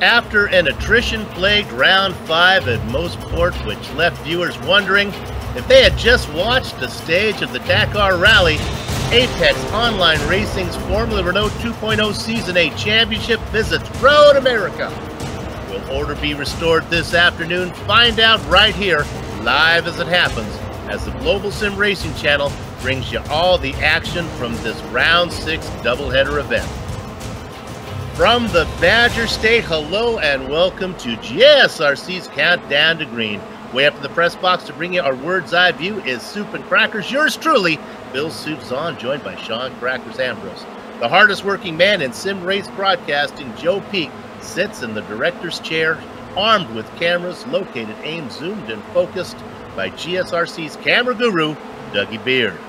After an attrition-plagued round 5 at most ports, which left viewers wondering if they had just watched a stage of the Dakar Rally, Apex Online Racing's Formula Renault 2.0 Season 8 Championship visits Road America. Will order be restored this afternoon? Find out right here, live as it happens, as the Global Sim Racing channel brings you all the action from this Round 6 doubleheader event. From the Badger State, hello and welcome to GSRC's Countdown to Green. Way up to the press box to bring you our Word's Eye view is Soup and Crackers. Yours truly, Bill Soup Zahn, joined by Sean Crackers Ambrose. The hardest working man in sim race broadcasting, Joe Peak, sits in the director's chair, armed with cameras located, aimed, zoomed, and focused by GSRC's camera guru, Dougie Beard.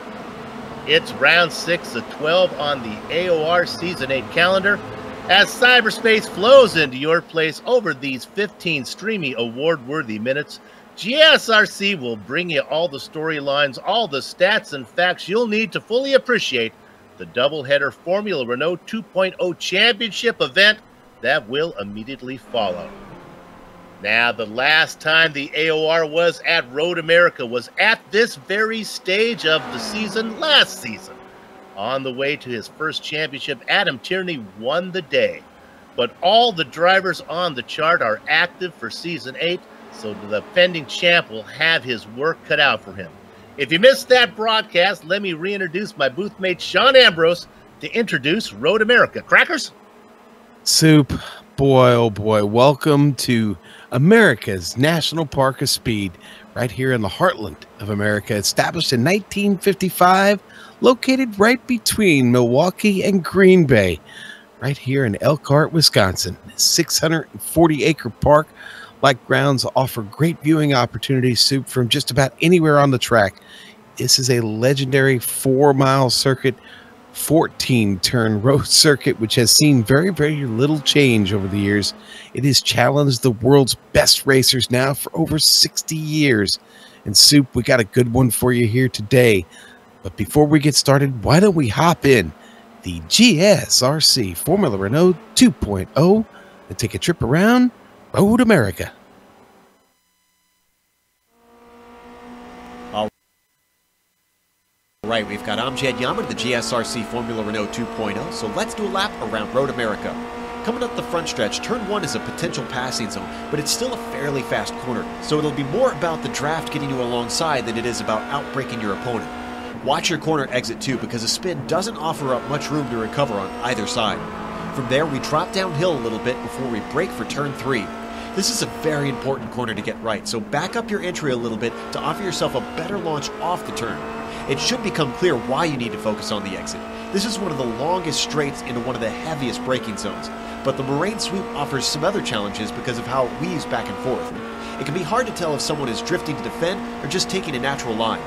It's round 6 of 12 on the AOR Season 8 calendar. As cyberspace flows into your place over these 15 streamy award-worthy minutes, GSRC will bring you all the storylines, all the stats and facts you'll need to fully appreciate the doubleheader Formula Renault 2.0 Championship event that will immediately follow. Now, the last time the AOR was at Road America was at this very stage of the season last season. On the way to his first championship, Adam Tierney won the day. But all the drivers on the chart are active for Season 8, so the defending champ will have his work cut out for him. If you missed that broadcast, let me reintroduce my booth mate, Sean Ambrose, to introduce Road America. Crackers? Soup, boy, oh boy, welcome to America's National Park of Speed, right here in the heartland of America, established in 1955, located right between Milwaukee and Green Bay, right here in Elkhart, Wisconsin. 640-acre park like grounds offer great viewing opportunities, Soup, from just about anywhere on the track. This is a legendary 4-mile circuit, 14-turn road circuit, which has seen very, very little change over the years. It has challenged the world's best racers now for over 60 years. And Soup, we got a good one for you here today. But before we get started, why don't we hop in the GSRC Formula Renault 2.0 and take a trip around Road America. All right, we've got Amjad Yammer, the GSRC Formula Renault 2.0, so let's do a lap around Road America. Coming up the front stretch, turn 1 is a potential passing zone, but it's still a fairly fast corner, so it'll be more about the draft getting you alongside than it is about outbraking your opponent. Watch your corner exit too, because a spin doesn't offer up much room to recover on either side. From there, we drop downhill a little bit before we brake for turn 3. This is a very important corner to get right, so back up your entry a little bit to offer yourself a better launch off the turn. It should become clear why you need to focus on the exit. This is one of the longest straights into one of the heaviest braking zones, but the moraine sweep offers some other challenges because of how it weaves back and forth. It can be hard to tell if someone is drifting to defend or just taking a natural line.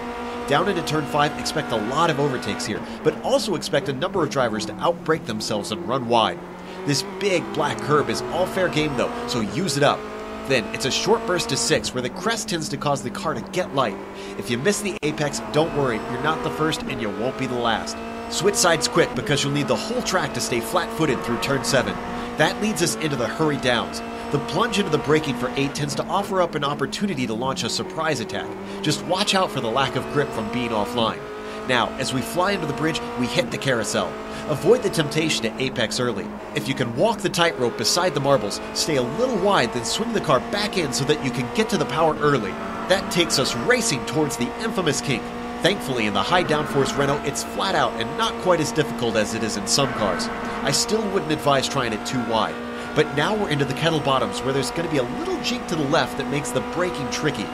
Down into turn 5, expect a lot of overtakes here, but also expect a number of drivers to outbrake themselves and run wide. This big black curb is all fair game though, so use it up. Then, it's a short burst to 6 where the crest tends to cause the car to get light. If you miss the apex, don't worry, you're not the first and you won't be the last. Switch sides quick because you'll need the whole track to stay flat-footed through turn 7. That leads us into the hurry downs. The plunge into the braking for 8 tends to offer up an opportunity to launch a surprise attack. Just watch out for the lack of grip from being offline. Now, as we fly into the bridge, we hit the carousel. Avoid the temptation to apex early. If you can walk the tightrope beside the marbles, stay a little wide, then swing the car back in so that you can get to the power early. That takes us racing towards the infamous kink. Thankfully, in the high downforce Renault, it's flat out and not quite as difficult as it is in some cars. I still wouldn't advise trying it too wide. But now we're into the kettle bottoms where there's going to be a little jink to the left that makes the braking tricky.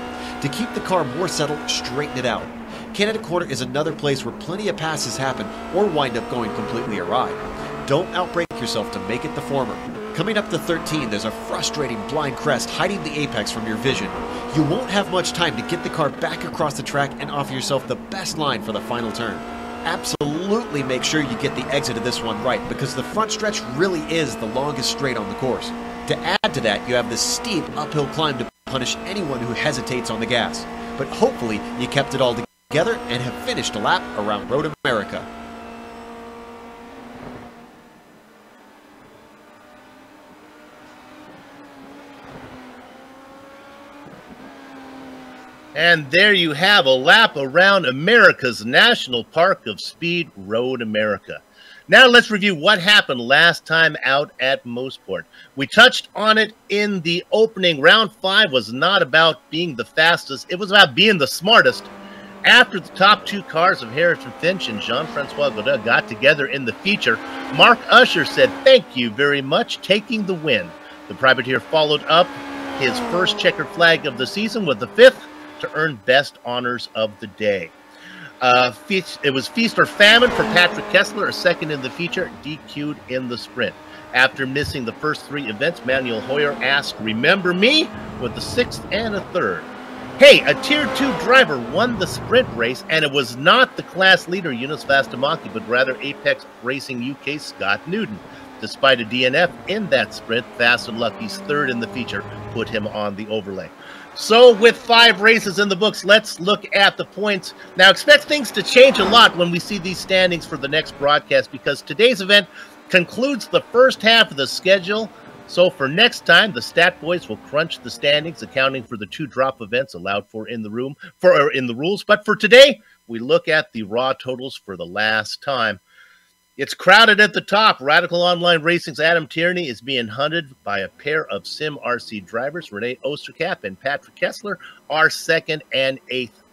To keep the car more settled, straighten it out. Canada Corner is another place where plenty of passes happen or wind up going completely awry. Don't outbrake yourself to make it the former. Coming up to 13, there's a frustrating blind crest hiding the apex from your vision. You won't have much time to get the car back across the track and offer yourself the best line for the final turn. Absolutely make sure you get the exit of this one right, because the front stretch really is the longest straight on the course. To add to that, you have this steep uphill climb to punish anyone who hesitates on the gas. But hopefully you kept it all together and have finished a lap around Road America. And there you have a lap around America's National Park of Speed, Road America. Now let's review what happened last time out at Mosport. We touched on it in the opening. Round 5 was not about being the fastest. It was about being the smartest. After the top 2 cars of Harrison Finch and Jean-Francois Godin got together in the feature, Mark Usher said, "Thank you very much," taking the win. The privateer followed up his first checkered flag of the season with the 5th to earn best honors of the day. It was feast or famine for Patrick Kessler, a second in the feature, DQ'd in the sprint. After missing the first 3 events, Manuel Hoyer asked, "Remember me?" with the 6th and a 3rd. Hey, a Tier 2 driver won the sprint race, and it was not the class leader, Yunus Vastamaki, but rather Apex Racing UK Scott Newton. Despite a DNF in that sprint, Fast and Lucky's 3rd in the feature put him on the overlay. So with 5 races in the books, let's look at the points. Now expect things to change a lot when we see these standings for the next broadcast, because today's event concludes the first half of the schedule. So for next time, the stat boys will crunch the standings, accounting for the 2 drop events allowed for in the rules. But for today, we look at the raw totals for the last time. It's crowded at the top. Radical Online Racing's Adam Tierney is being hunted by a pair of SimRC drivers. Renee Osterkap and Patrick Kessler are 2nd and 8th,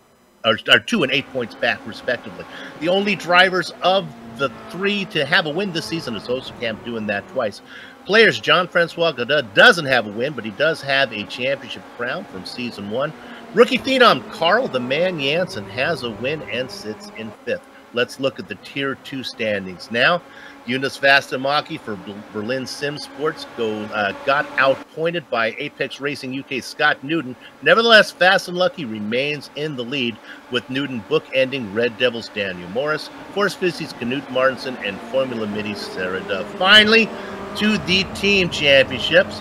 are 2 and 8 points back, respectively. The only drivers of the 3 to have a win this season is Osterkap, doing that twice. Players, Jean-Francois Godin doesn't have a win, but he does have a championship crown from Season 1. Rookie phenom Carl the Man Jansen has a win and sits in 5th. Let's look at the Tier 2 standings now. Yunus Vastamaki for Berlin Sim Sports got outpointed by Apex Racing UK Scott Newton. Nevertheless, Fast and Lucky remains in the lead, with Newton bookending Red Devils Daniel Morris, Force Fizzy's Knut Martinson, and Formula Midi's Sarah Dove. Finally, to the team championships.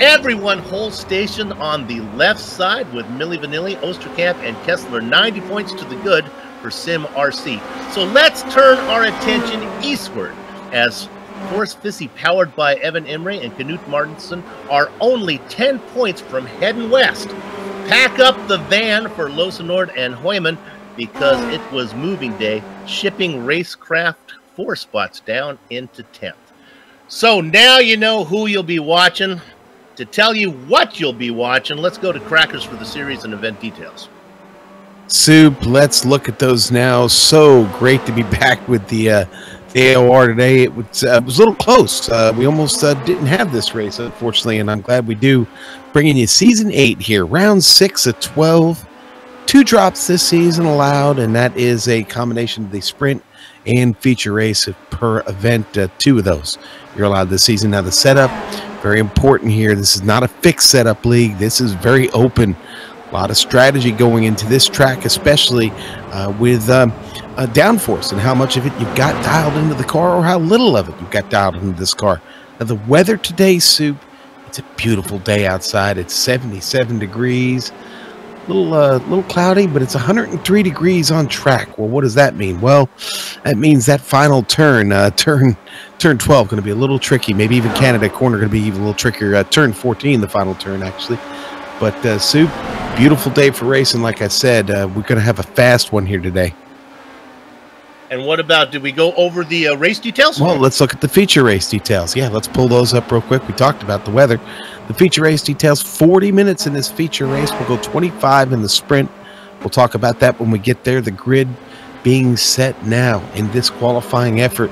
Everyone holds station on the left side, with Milli Vanilli, Osterkamp, and Kessler 90 points to the good for SimRC. So let's turn our attention eastward, as Force Fizzy, powered by Evan Imre and Knut Martinson, are only 10 points from heading west. Pack up the van for Losenord and Hoyman, because it was moving day, shipping Racecraft 4 spots down into 10th. So now you know who you'll be watching. To tell you what you'll be watching, let's go to Crackers for the series and event details. Soup, let's look at those now. So great to be back with the AOR today. It was a little close. We almost didn't have this race, unfortunately, and I'm glad we do. Bringing you Season 8 here, Round 6 of 12. 2 drops this season allowed, and that is a combination of the sprint and feature race per event. 2 of those you're allowed this season. Now the setup, very important here. This is not a fixed setup league. This is very open. A lot of strategy going into this track, especially with downforce and how much of it you've got dialed into the car, or how little of it you've got dialed into this car. Now the weather today, Soup, it's a beautiful day outside. It's 77 degrees. Little cloudy, but it's 103 degrees on track. Well, what does that mean? Well, that means that final turn, turn 12, going to be a little tricky. Maybe even Canada corner going to be even a little trickier. Turn 14, the final turn, actually. But Soup, beautiful day for racing. Like I said, we're going to have a fast one here today. And what about, did we go over the race details? Well, let's look at the feature race details. Yeah, let's pull those up real quick. We talked about the weather. The feature race details, 40 minutes in this feature race. We'll go 25 in the sprint. We'll talk about that when we get there. The grid being set now in this qualifying effort.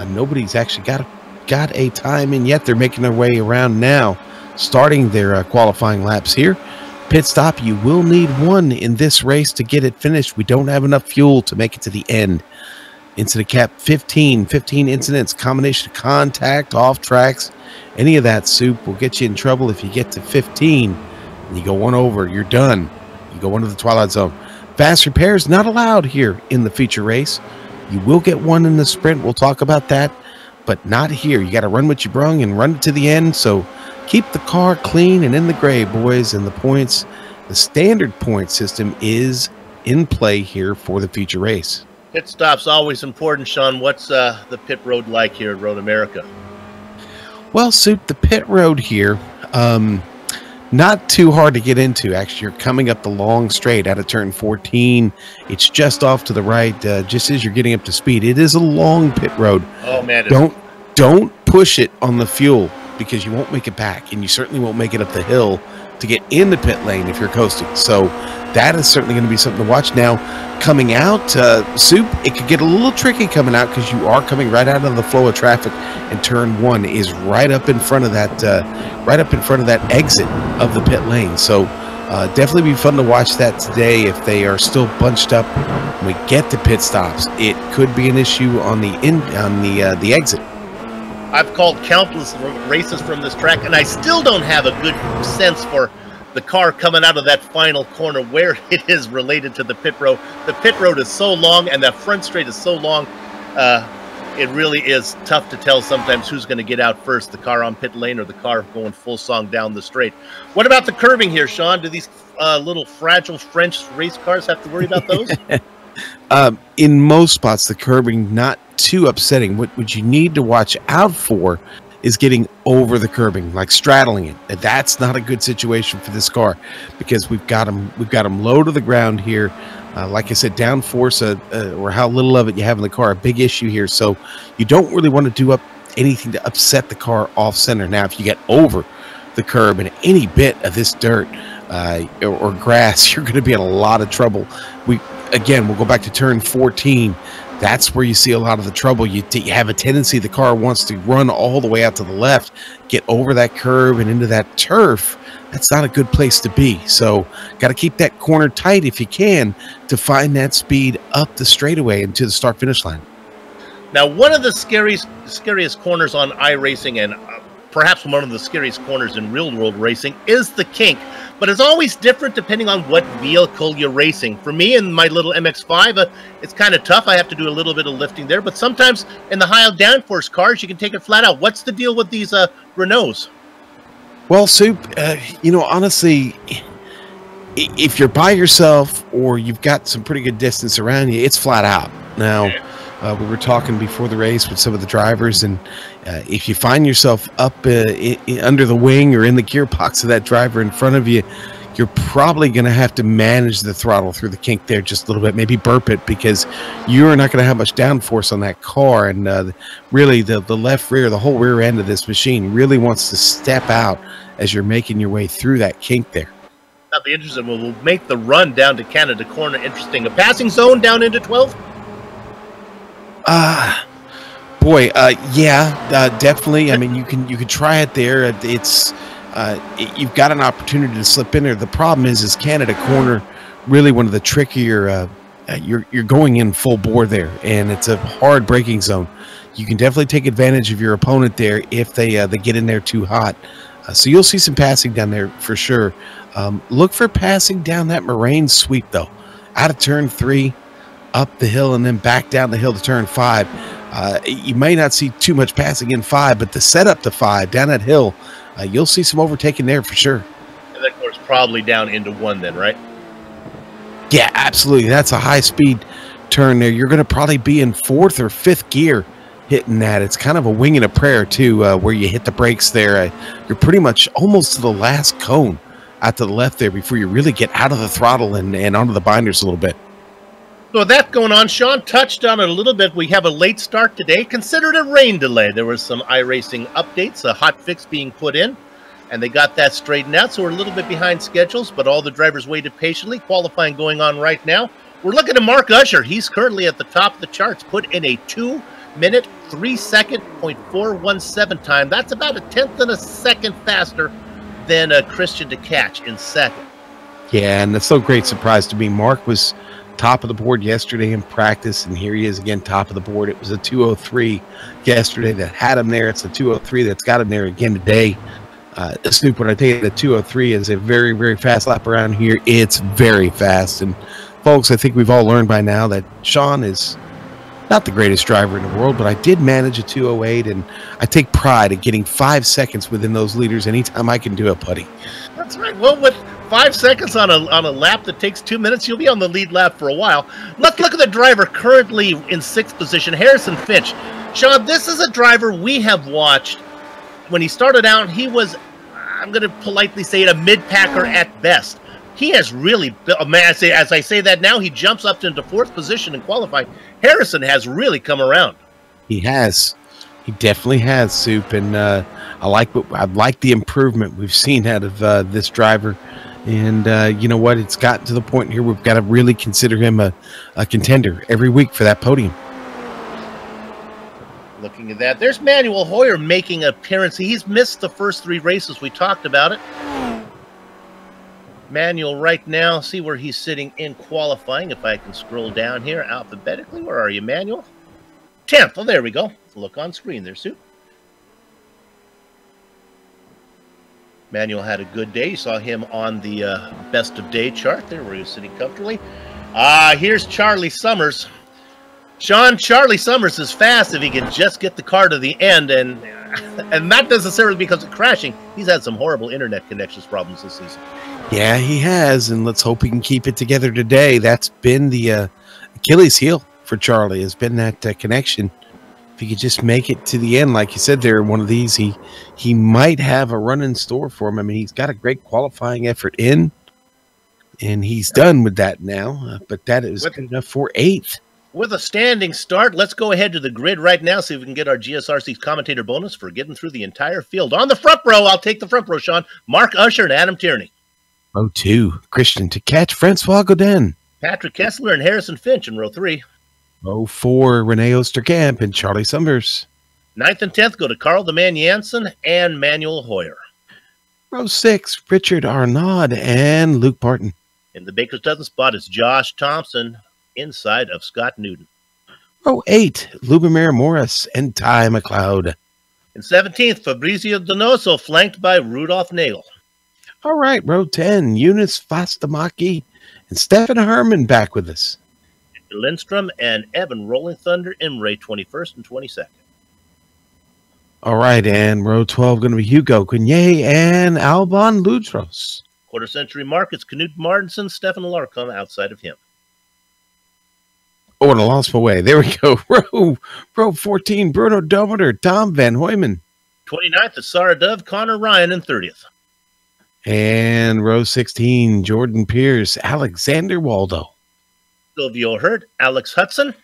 Nobody's actually got a time in yet. They're making their way around now, starting their qualifying laps here. Pit stop, you will need 1 in this race to get it finished. We don't have enough fuel to make it to the end. Incident cap 15 incidents, combination of contact, off tracks, any of that, Soup, will get you in trouble. If you get to 15 and you go 1 over, you're done. You go into the Twilight Zone. Fast repairs not allowed here in the feature race. You will get 1 in the sprint. We'll talk about that, but not here. You got to run what you brung and run it to the end. So Keep the car clean and in the gray, boys, and the points. The standard point system is in play here for the feature race. Pit stop's always important, Sean. What's the pit road like here at Road America? Well, Soup, the pit road here, not too hard to get into. Actually, you're coming up the long straight out of turn 14. It's just off to the right, just as you're getting up to speed. It is a long pit road. Oh, man. Don't push it on the fuel, because you won't make it back, and you certainly won't make it up the hill to get in the pit lane if you're coasting. So that is certainly going to be something to watch. Now, coming out, Soup, it could get a little tricky coming out because you are coming right out of the flow of traffic, and turn 1 is right up in front of that, exit of the pit lane. So definitely be fun to watch that today. If they are still bunched up when we get to pit stops, it could be an issue on the exit. I've called countless races from this track, and I still don't have a good sense for the car coming out of that final corner where it is related to the pit road. The pit road is so long, and that front straight is so long, it really is tough to tell sometimes who's going to get out first, the car on pit lane or the car going full song down the straight. What about the curving here, Sean? Do these little fragile French race cars have to worry about those? In most spots, the curbing not too upsetting. What you need to watch out for is getting over the curbing, like straddling it. That's not a good situation for this car, because we've got them low to the ground here. Like I said, downforce or how little of it you have in the car, a big issue here. So you don't really want to do anything to upset the car off center. Now, if you get over the curb and any bit of this dirt or grass, you're going to be in a lot of trouble. We'll go back to turn 14. That's where you see a lot of the trouble. You have a tendency, the car wants to run all the way out to the left, get over that curb and into that turf. That's not a good place to be. So got to keep that corner tight if you can to find that speed up the straightaway and to the start finish line. Now, one of the scariest corners on iRacing, and perhaps one of the scariest corners in real world racing, is the kink. But it's always different depending on what vehicle you're racing. For me, in my little MX-5, it's kind of tough. I have to do a little bit of lifting there. But sometimes in the high downforce cars, you can take it flat out. What's the deal with these Renaults? Well, Soup, honestly, if you're by yourself or you've got some pretty good distance around you, it's flat out. Now, we were talking before the race with some of the drivers, and if you find yourself up under the wing or in the gearbox of that driver in front of you, you're probably going to have to manage the throttle through the kink there just a little bit, maybe burp it, because you're not going to have much downforce on that car. And really, the left rear, the whole rear end of this machine really wants to step out as you're making your way through that kink there. That'll be interesting. We'll make the run down to Canada Corner interesting. A passing zone down into 12? Definitely. I mean, you can try it there. You've got an opportunity to slip in there. The problem is Canada Corner really one of the trickier. You're going in full bore there, and it's a hard braking zone. You can definitely take advantage of your opponent there if they get in there too hot. So you'll see some passing down there for sure. Look for passing down that Moraine sweep though, out of turn 3. Up the hill and then back down the hill to turn 5. You may not see too much passing in 5, but the setup to 5 down that hill, you'll see some overtaking there for sure. And that course probably down into 1 then, right? Yeah, absolutely. That's a high speed turn there. You're going to probably be in 4th or 5th gear hitting that. It's kind of a wing and a prayer too, where you hit the brakes there. You're pretty much almost to the last cone out to the left there before you really get out of the throttle and onto the binders a little bit. So with that going on, Sean touched on it a little bit. We have a late start today, considered a rain delay. There was some iRacing updates, a hot fix being put in, and they got that straightened out. So we're a little bit behind schedules, but all the drivers waited patiently. Qualifying going on right now. We're looking at Mark Usher. He's currently at the top of the charts, put in a 2-minute, 3-second, .417 time. That's about a tenth of a second faster than Christian DeCatch in second. Yeah, and that's no great surprise to me. Mark was top of the board yesterday in practice, and here he is again top of the board. It was a 203 yesterday that had him there. It's a 203 that's got him there again today. Snoop, when I tell you the 203 is a very, very fast lap around here, it's very fast. And folks, I think we've all learned by now that Sean is not the greatest driver in the world, but I did manage a 208, and I take pride in getting 5 seconds within those leaders anytime I can do a putty. That's right. Well, with 5 seconds on a lap that takes 2 minutes, you'll be on the lead lap for a while. Let's look at the driver currently in 6th position, Harrison Finch. Sean, this is a driver we have watched. When he started out, he was, I'm going to politely say it, a mid-packer at best. He has really, as I say that now, he jumps up into 4th position in qualifying. Harrison has really come around. He has. He definitely has, Soup, and I like the improvement we've seen out of this driver. And you know what? It's gotten to the point here we've got to really consider him a contender every week for that podium. Looking at that, there's Manuel Hoyer making an appearance. He's missed the first 3 races. We talked about it. Manuel right now, see where he's sitting in qualifying. If I can scroll down here alphabetically. Where are you, Manuel? 10th. Oh, there we go. Look on screen there, Sue. Manuel had a good day. You saw him on the best of day chart there where he was sitting comfortably. Here's Charlie Summers. Sean, Charlie Summers is fast if he can just get the car to the end, and not necessarily because of crashing. He's had some horrible internet connections problems this season. Yeah, he has, and let's hope he can keep it together today. That's been the Achilles heel for Charlie, has been that connection. If he could just make it to the end, like you said there, one of these, he might have a run in store for him. I mean, he's got a great qualifying effort in, and he's done with that now, but that is good enough for 8th. With a standing start, let's go ahead to the grid right now, see if we can get our GSRC commentator bonus for getting through the entire field. On the front row, I'll take the front row, Sean. Mark Usher and Adam Tierney. Row 2, Christian to catch Francois Godin. Patrick Kessler and Harrison Finch in row 3. Row 4, Rene Osterkamp and Charlie Summers. 9th and 10th go to Carl the Man Jansen and Manuel Hoyer. Row 6, Richard Arnaud and Luke Barton. In the Baker's dozen spot is Josh Thompson inside of Scott Newton. Row 8, Lubomir Morris and Ty McLeod. In 17th, Fabrizio Donoso flanked by Rudolph Nagel. All right, row 10, Eunice Fastamaki and Stefan Herman back with us. Lindstrom and Evan Rolling Thunder in Ray 21st and 22nd. All right, and row 12 going to be Hugo Cunye and Alban Ludros. Quarter Century Markets, Knut Martinson, Stefan Larcom outside of him. Oh, and I lost my way. There we go. Row 14, Bruno Dometer, Tom Van Hoyman. 29th is Sarah Dove, Connor Ryan in 30th. And row 16, Jordan Pierce, Alexander Waldo. Silvio Hurt, Alex Hudson.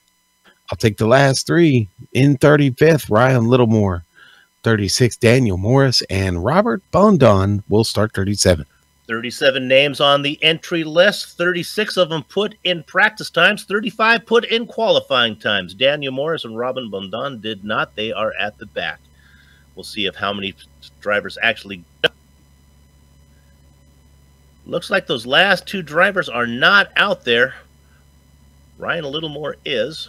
I'll take the last 3. In 35th, Ryan Littlemore. 36th, Daniel Morris. And Robert Bondon will start 37th. 37 names on the entry list. 36 of them put in practice times. 35 put in qualifying times. Daniel Morris and Robin Bondon did not. They are at the back. We'll see if how many drivers actually go. Looks like those last 2 drivers are not out there. Ryan Littlemore is.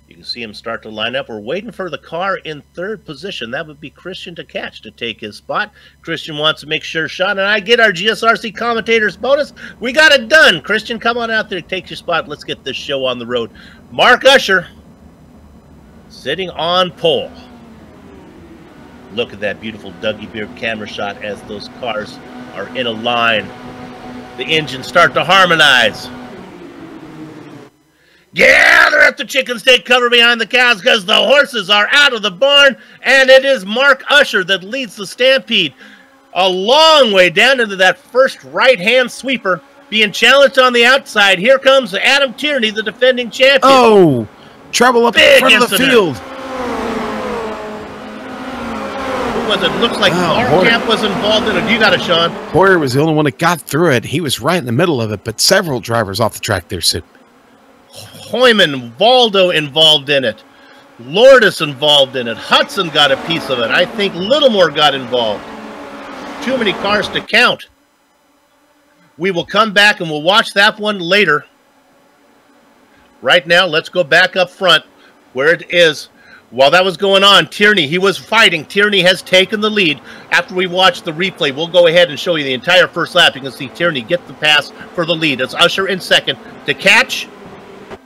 You can see him start to line up. We're waiting for the car in 3rd position. That would be Christian to catch to take his spot. Christian wants to make sure Sean and I get our GSRC commentators bonus. We got it done. Christian, come on out there, take your spot. Let's get this show on the road. Mark Usher sitting on pole. Look at that beautiful Dougie Beard camera shot as those cars are in a line. The engines start to harmonize. Yeah, they're at the chicken steak cover behind the cows because the horses are out of the barn, and it is Mark Usher that leads the stampede. A long way down into that first right-hand sweeper, being challenged on the outside. Here comes Adam Tierney, the defending champion. Oh, trouble up in front of the field. Who was it? Looks like Camp was involved in it. You got it, Sean. Hoyer was the only one that got through it. He was right in the middle of it, but several drivers off the track there, Sid. Hoyman, Valdo involved in it. Lourdes involved in it. Hudson got a piece of it. I think Littlemore got involved. Too many cars to count. We will come back and we'll watch that one later. Right now, let's go back up front where it is. While that was going on, Tierney, he was fighting. Tierney has taken the lead. After we watch the replay, we'll go ahead and show you the entire first lap. You can see Tierney get the pass for the lead. It's Usher in second. To catch,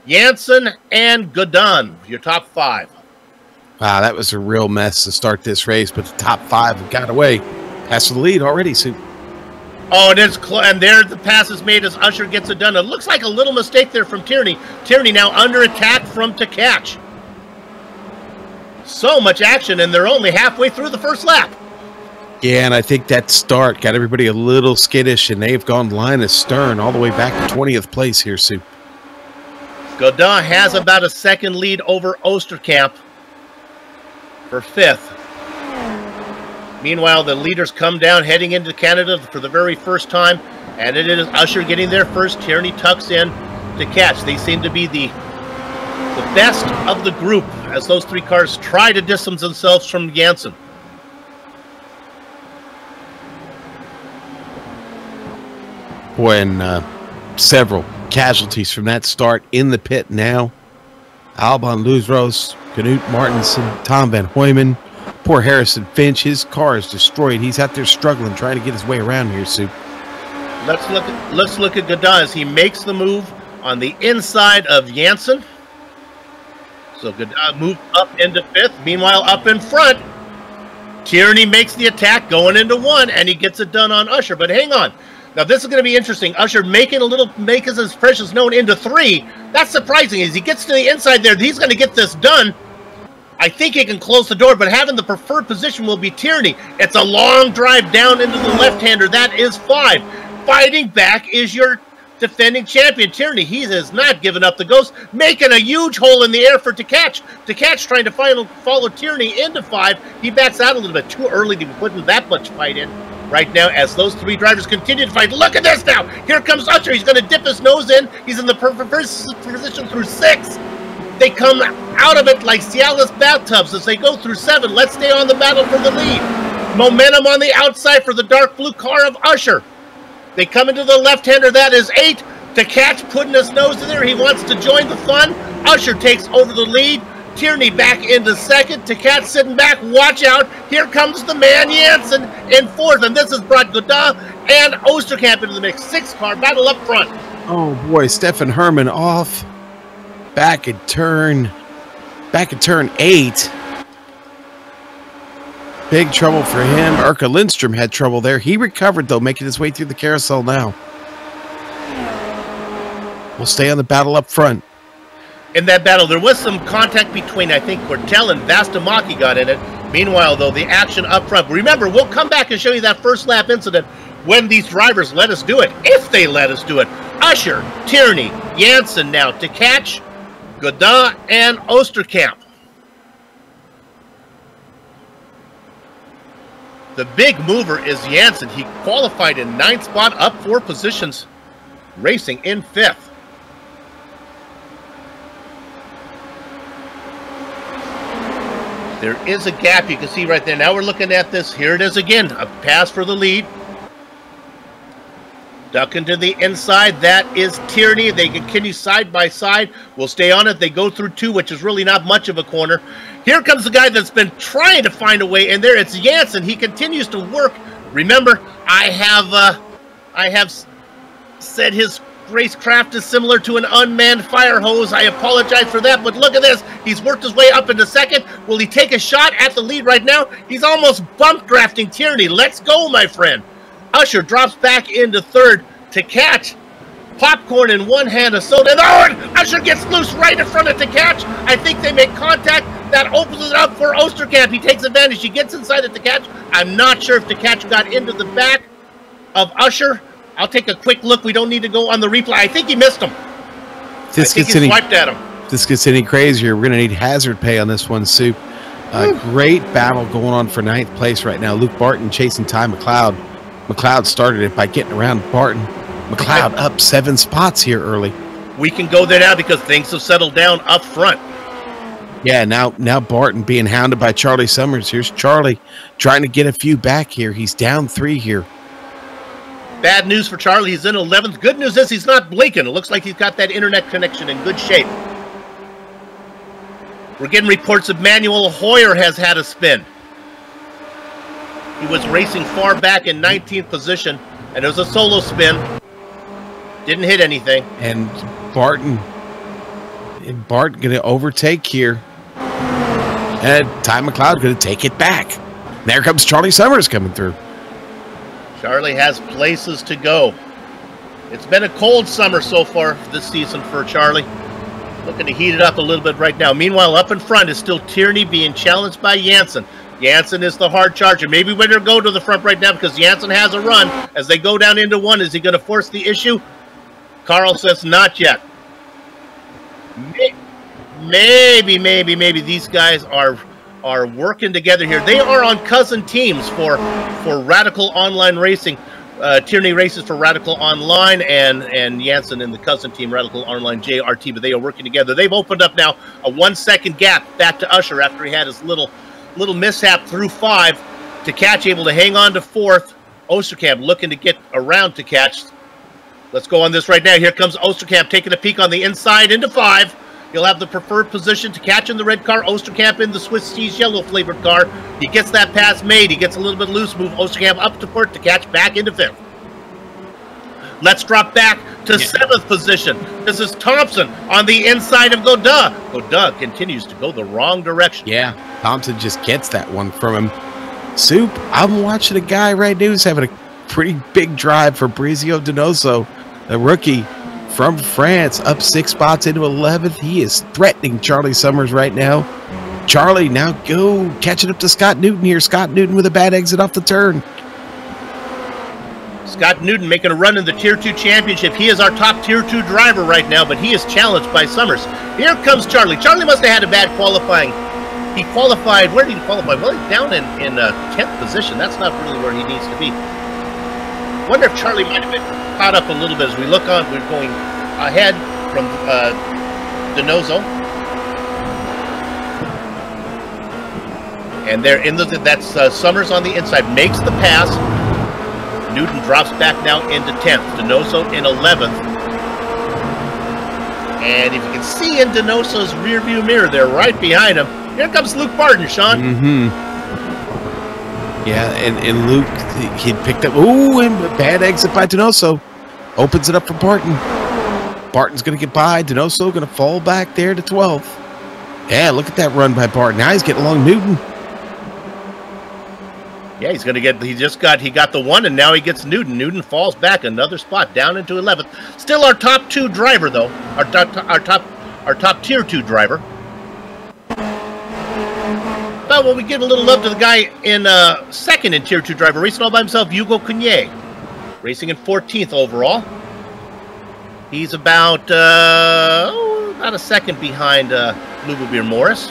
Janssen and Godin, your top 5. Wow, that was a real mess to start this race, but the top 5 got away. Past the lead already, Soup. Oh, and there the pass is made as Usher gets it done. It looks like a little mistake there from Tierney. Tierney now under attack from to catch. So much action, and they're only halfway through the first lap. Yeah, and I think that start got everybody a little skittish, and they've gone line astern all the way back to 20th place here, Soup. Godin has about a second lead over Oosterkamp for 5th. Meanwhile, the leaders come down heading into Canada for the very first time, and it is Usher getting there first. Tierney tucks in to catch. They seem to be the best of the group as those 3 cars try to distance themselves from Janssen. Boy, and several casualties from that start in the pit now. Alban Luzros, Knut Martinsen, Tom Van Hoyman. Poor Harrison Finch, his car is destroyed. He's out there struggling, trying to get his way around here, Soup. Let's look at Godin as he makes the move on the inside of Janssen. So Godin moved up into 5th. Meanwhile, up in front, Tierney makes the attack going into 1, and he gets it done on Usher. But hang on. Now, this is going to be interesting. Usher making his presence known into 3. That's surprising. As he gets to the inside there, he's going to get this done. I think he can close the door, but having the preferred position will be Tierney. It's a long drive down into the left-hander. That is 5. Fighting back is your defending champion, Tierney. He has not given up the ghost, making a huge hole in the air for Tkach. Tkach trying to follow Tierney into 5. He backs out a little bit too early to be putting that much fight in. Right now, as those 3 drivers continue to fight, look at this now. Here comes Usher. He's going to dip his nose in. He's in the perfect position through 6. They come out of it like Cialis bathtubs as they go through 7. Let's stay on the battle for the lead. Momentum on the outside for the dark blue car of Usher. They come into the left-hander. That is 8. Tkach putting his nose in there. He wants to join the fun. Usher takes over the lead. Tierney back into 2nd. Tkach sitting back. Watch out. Here comes the man Janssen in 4th. And this has brought Godin and Oosterkamp into the mix. 6 car battle up front. Oh, boy. Stefan Herman off. Back at turn 8. Big trouble for him. Erka Lindstrom had trouble there. He recovered, though, making his way through the carousel now. We'll stay on the battle up front. In that battle, there was some contact between, I think, Cortel and Vastamaki got in it. Meanwhile, though, the action up front. Remember, we'll come back and show you that first lap incident when these drivers let us do it, if they let us do it. Usher, Tierney, Janssen now, Tkach, Godin, and Oosterkamp. The big mover is Janssen. He qualified in 9th spot, up 4 positions, racing in 5th. There is a gap you can see right there. Now we're looking at this. Here it is again. A pass for the lead. Ducking to the inside. That is Tierney. They continue side by side. We'll stay on it. They go through 2, which is really not much of a corner. Here comes the guy that's been trying to find a way in there. It's Janssen. He continues to work. Remember, I have said his racecraft is similar to an unmanned fire hose. I apologize for that, but look at this. He's worked his way up into 2nd. Will he take a shot at the lead right now? He's almost bump drafting Tierney. Let's go, my friend. Usher drops back into 3rd. Tkach, popcorn in one hand, a soda. And Usher gets loose right in front of Tkach. I think they make contact. That opens it up for Oosterkamp. He takes advantage. He gets inside of Tkach. I'm not sure if Tkach got into the back of Usher. I'll take a quick look. We don't need to go on the replay. I think he missed him. I think he swiped at him. This gets any crazier. We're going to need hazard pay on this one, Soup. Great battle going on for 9th place right now. Luke Barton chasing Ty McLeod. McLeod started it by getting around Barton. McLeod up 7 spots here early. We can go there now because things have settled down up front. Yeah, now Barton being hounded by Charlie Summers. Here's Charlie trying to get a few back here. He's down 3 here. Bad news for Charlie. He's in 11th. Good news is he's not blinking. It looks like he's got that internet connection in good shape. We're getting reports that Manuel Hoyer has had a spin. He was racing far back in 19th position, and it was a solo spin. Didn't hit anything. And Barton And Bart going to overtake here. And Ty McLeod going to take it back. There comes Charlie Summers coming through. Charlie has places to go. It's been a cold summer so far this season for Charlie. Looking to heat it up a little bit right now. Meanwhile, up in front is still Tierney being challenged by Janssen. Janssen is the hard charger. Maybe we better go to the front right now because Janssen has a run. As they go down into one, is he going to force the issue? Carl says not yet. Maybe these guys are working together here. They are on cousin teams for Radical Online Racing. Tierney races for Radical Online, and Janssen in the cousin team, Radical Online JRT, but they are working together. They've opened up now a 1 second gap back to Usher after he had his little mishap through 5 to catch, able to hang on to 4th. Osterkamp looking to get around to catch. Let's go on this right now. Here comes Osterkamp taking a peek on the inside into 5. He'll have the preferred position to catch in the red car. Osterkamp in the Swiss cheese yellow flavored car. He gets that pass made. He gets a little bit loose. Move Osterkamp up to 4th to catch back into 5th. Let's drop back to 7th position. This is Thompson on the inside of Godin. Godin continues to go the wrong direction. Yeah, Thompson just gets that one from him. Soup, I'm watching a guy right now who's having a pretty big drive for Brizio Donoso, a rookie from France, up 6 spots into 11th. He is threatening Charlie Summers right now. Charlie now catching up to Scott Newton here. Scott Newton with a bad exit off the turn. Scott Newton making a run in the Tier 2 Championship. He is our top Tier 2 driver right now, but he is challenged by Summers. Here comes Charlie. Charlie must have had a bad qualifying. He qualified. Where did he qualify? Well, he's down in 10th position. That's not really where he needs to be. Wonder if Charlie might have been caught up a little bit as we look on. We're going ahead from Donoso. And they're in that's Summers on the inside. Makes the pass. Newton drops back now into 10th. Donoso in 11th. And if you can see in Donoso's rearview mirror, they're right behind him. Here comes Luke Barton, Sean. Yeah, and Luke, he picked up, and a bad exit by Donoso. Opens it up for Barton. Barton's going to get by. Donoso going to fall back there to 12th. Yeah, look at that run by Barton. Now he's getting along Newton. Yeah, he's going to get, he got the 1, and now he gets Newton. Newton falls back another spot down into 11th. Still our top 2 driver, though. Our top Tier 2 driver. But when we give a little love to the guy in 2nd in Tier 2 driver, racing all by himself, Hugo Cugnier. Racing in 14th overall. He's about a second behind Lubomir Morris.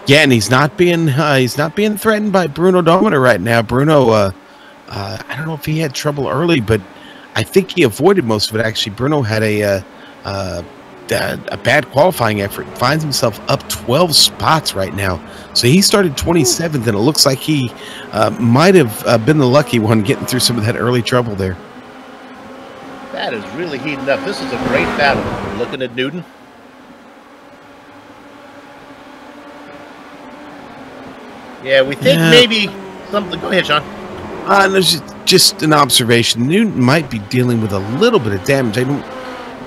Yeah, and he's not being threatened by Bruno Dominer right now. Bruno, I don't know if he had trouble early, but I think he avoided most of it. Actually, Bruno had a bad qualifying effort. Finds himself up 12 spots right now. So he started 27th, and it looks like he might have been the lucky one getting through some of that early trouble there. That is really heating up. This is a great battle. We're looking at Newton. Yeah, we think maybe something. Go ahead, Sean. There's just an observation. Newton might be dealing with a little bit of damage. I don't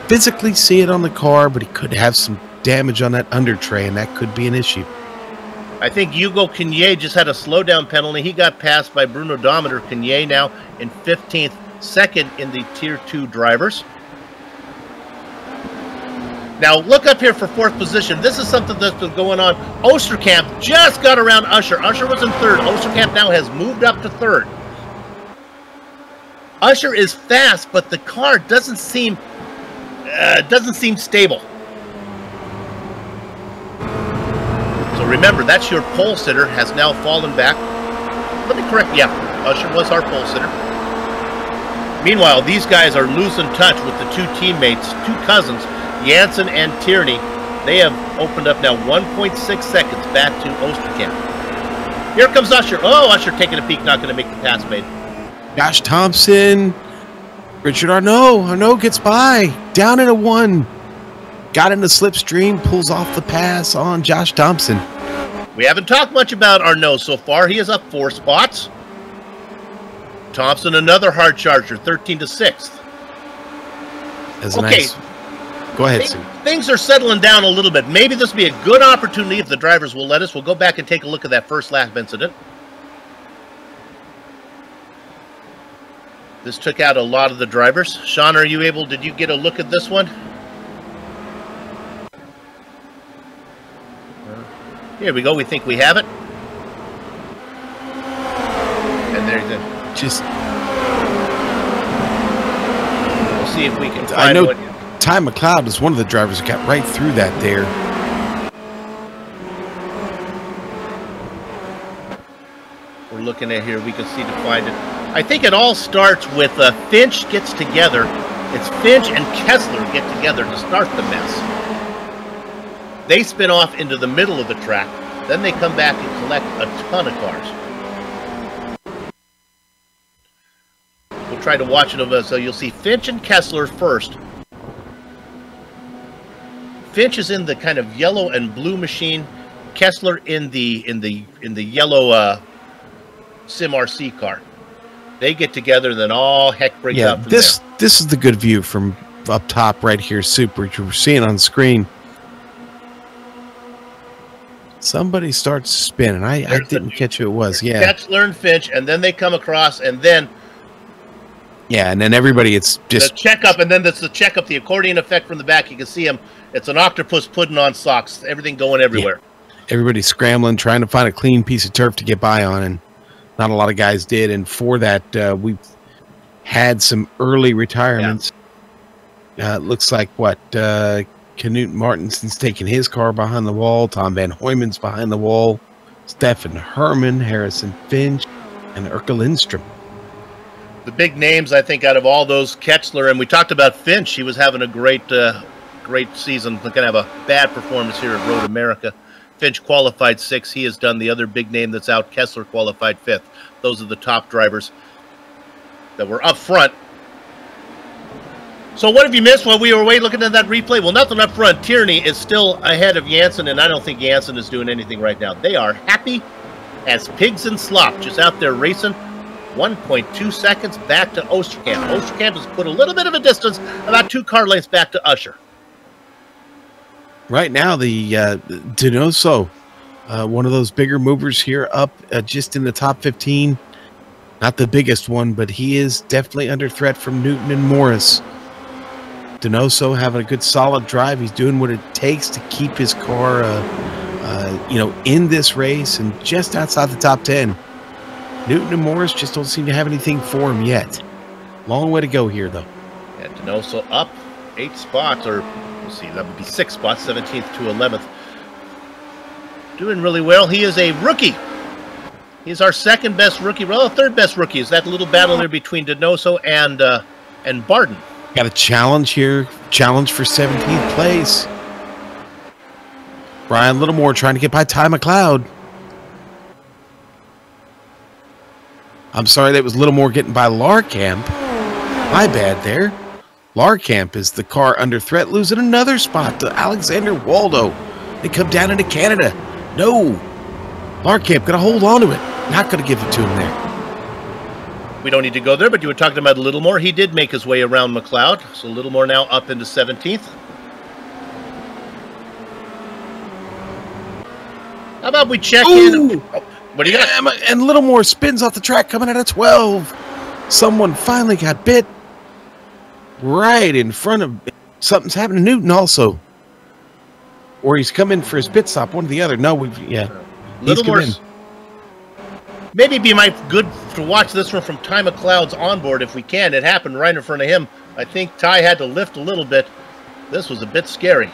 physically see it on the car, but he could have some damage on that under tray, and that could be an issue. I think Hugo Cugnier just had a slowdown penalty. He got passed by Bruno Dominer. Cugnier now in 15th, 2nd in the Tier 2 drivers. Now, look up here for 4th position. This is something that's been going on. Osterkamp just got around Usher. Usher was in 3rd. Osterkamp now has moved up to 3rd. Usher is fast, but the car doesn't seem stable. So remember, that's your pole sitter has now fallen back. Let me correct. Yeah, Usher was our pole sitter. Meanwhile, these guys are losing touch with the 2 teammates, 2 cousins, Janssen and Tierney. They have opened up now 1.6 seconds back to Osterkamp. Here comes Usher. Oh, Usher taking a peek, not going to make the pass made. Josh Thompson. Richard Arnaud. Arnaud gets by. Down in a 1. Got in the slipstream. Pulls off the pass on Josh Thompson. We haven't talked much about Arnaud so far. He is up 4 spots. Thompson, another hard charger, 13 to 6th. Okay. Go ahead, Sue. Things are settling down a little bit. Maybe this will be a good opportunity if the drivers will let us. We'll go back and take a look at that first lap incident. This took out a lot of the drivers. Sean, did you get a look at this one? Here we go. We think we have it. And there's it. Just, we'll see if we can find I know what. Ty McLeod was one of the drivers who got right through that there. We're looking at here. We can see to find it. I think it all starts with Finch gets together. It's Finch and Kessler get together to start the mess. They spin off into the middle of the track. Then they come back and collect a ton of cars. We'll try to watch it. So you'll see Finch and Kessler first. Finch is in the kind of yellow and blue machine. Kessler in the yellow SimRC car. They get together, and then all heck breaks out from there. This is the good view from up top right here, Super. You're seeing on the screen. Somebody starts spinning. I didn't catch who it was. Yeah, Kessler and Finch, and then they come across, and then and then everybody. It's just the checkup, and then that's the checkup. The accordion effect from the back. You can see him. It's an octopus putting on socks. Everything going everywhere. Yeah. Everybody's scrambling, trying to find a clean piece of turf to get by on, and not a lot of guys did. And for that, we've had some early retirements. Yeah. Looks like what Knut Martinson's taking his car behind the wall. Tom Van Hoyman's behind the wall. Stefan Herman, Harrison Finch, and Urkel Lindstrom. The big names, I think, out of all those, Kessler, and we talked about Finch. He was having a great season. Going to have a bad performance here at Road America. Finch qualified 6th. He has done the other big name that's out. Kessler qualified 5th. Those are the top drivers that were up front. So what have you missed while we were away looking at that replay? Well, nothing up front. Tierney is still ahead of Janssen, and I don't think Janssen is doing anything right now. They are happy as pigs in slop, just out there racing. 1.2 seconds back to Osterkamp. Osterkamp has put a little bit of a distance, about 2 car lengths back to Usher. Right now, the Donoso, one of those bigger movers here, up just in the top 15. Not the biggest one, but he is definitely under threat from Newton and Morris. Donoso having a good solid drive. He's doing what it takes to keep his car, in this race and just outside the top 10. Newton and Morris just don't seem to have anything for him yet. Long way to go here, though. Yeah, Donoso up 8 spots, or we'll see, that would be 6 spots, 17th to 11th. Doing really well. He is a rookie. He's our second best rookie. Well, third best rookie. Is that little battle there between Donoso and Barden? Got a challenge here. Challenge for 17th place. Brian Littlemore trying to get by Ty McLeod. I'm sorry, that was Littlemore getting by Larkamp. My bad there. Larkamp is the car under threat, losing another spot to Alexander Waldo. They come down into Canada. No. Larkamp going to hold on to it. Not going to give it to him there. We don't need to go there, but you were talking about Littlemore. He did make his way around McLeod. So Littlemore now up into 17th. How about we check in? Oh, what do you got? And Littlemore spins off the track coming out of 12. Someone finally got bit right in front of... Something's happened to Newton also. Or he's come in for his pit stop, one or the other. No, Littlemore's... Maybe it'd be good to watch this one from Ty McLeod's onboard if we can. It happened right in front of him. I think Ty had to lift a little bit. This was a bit scary.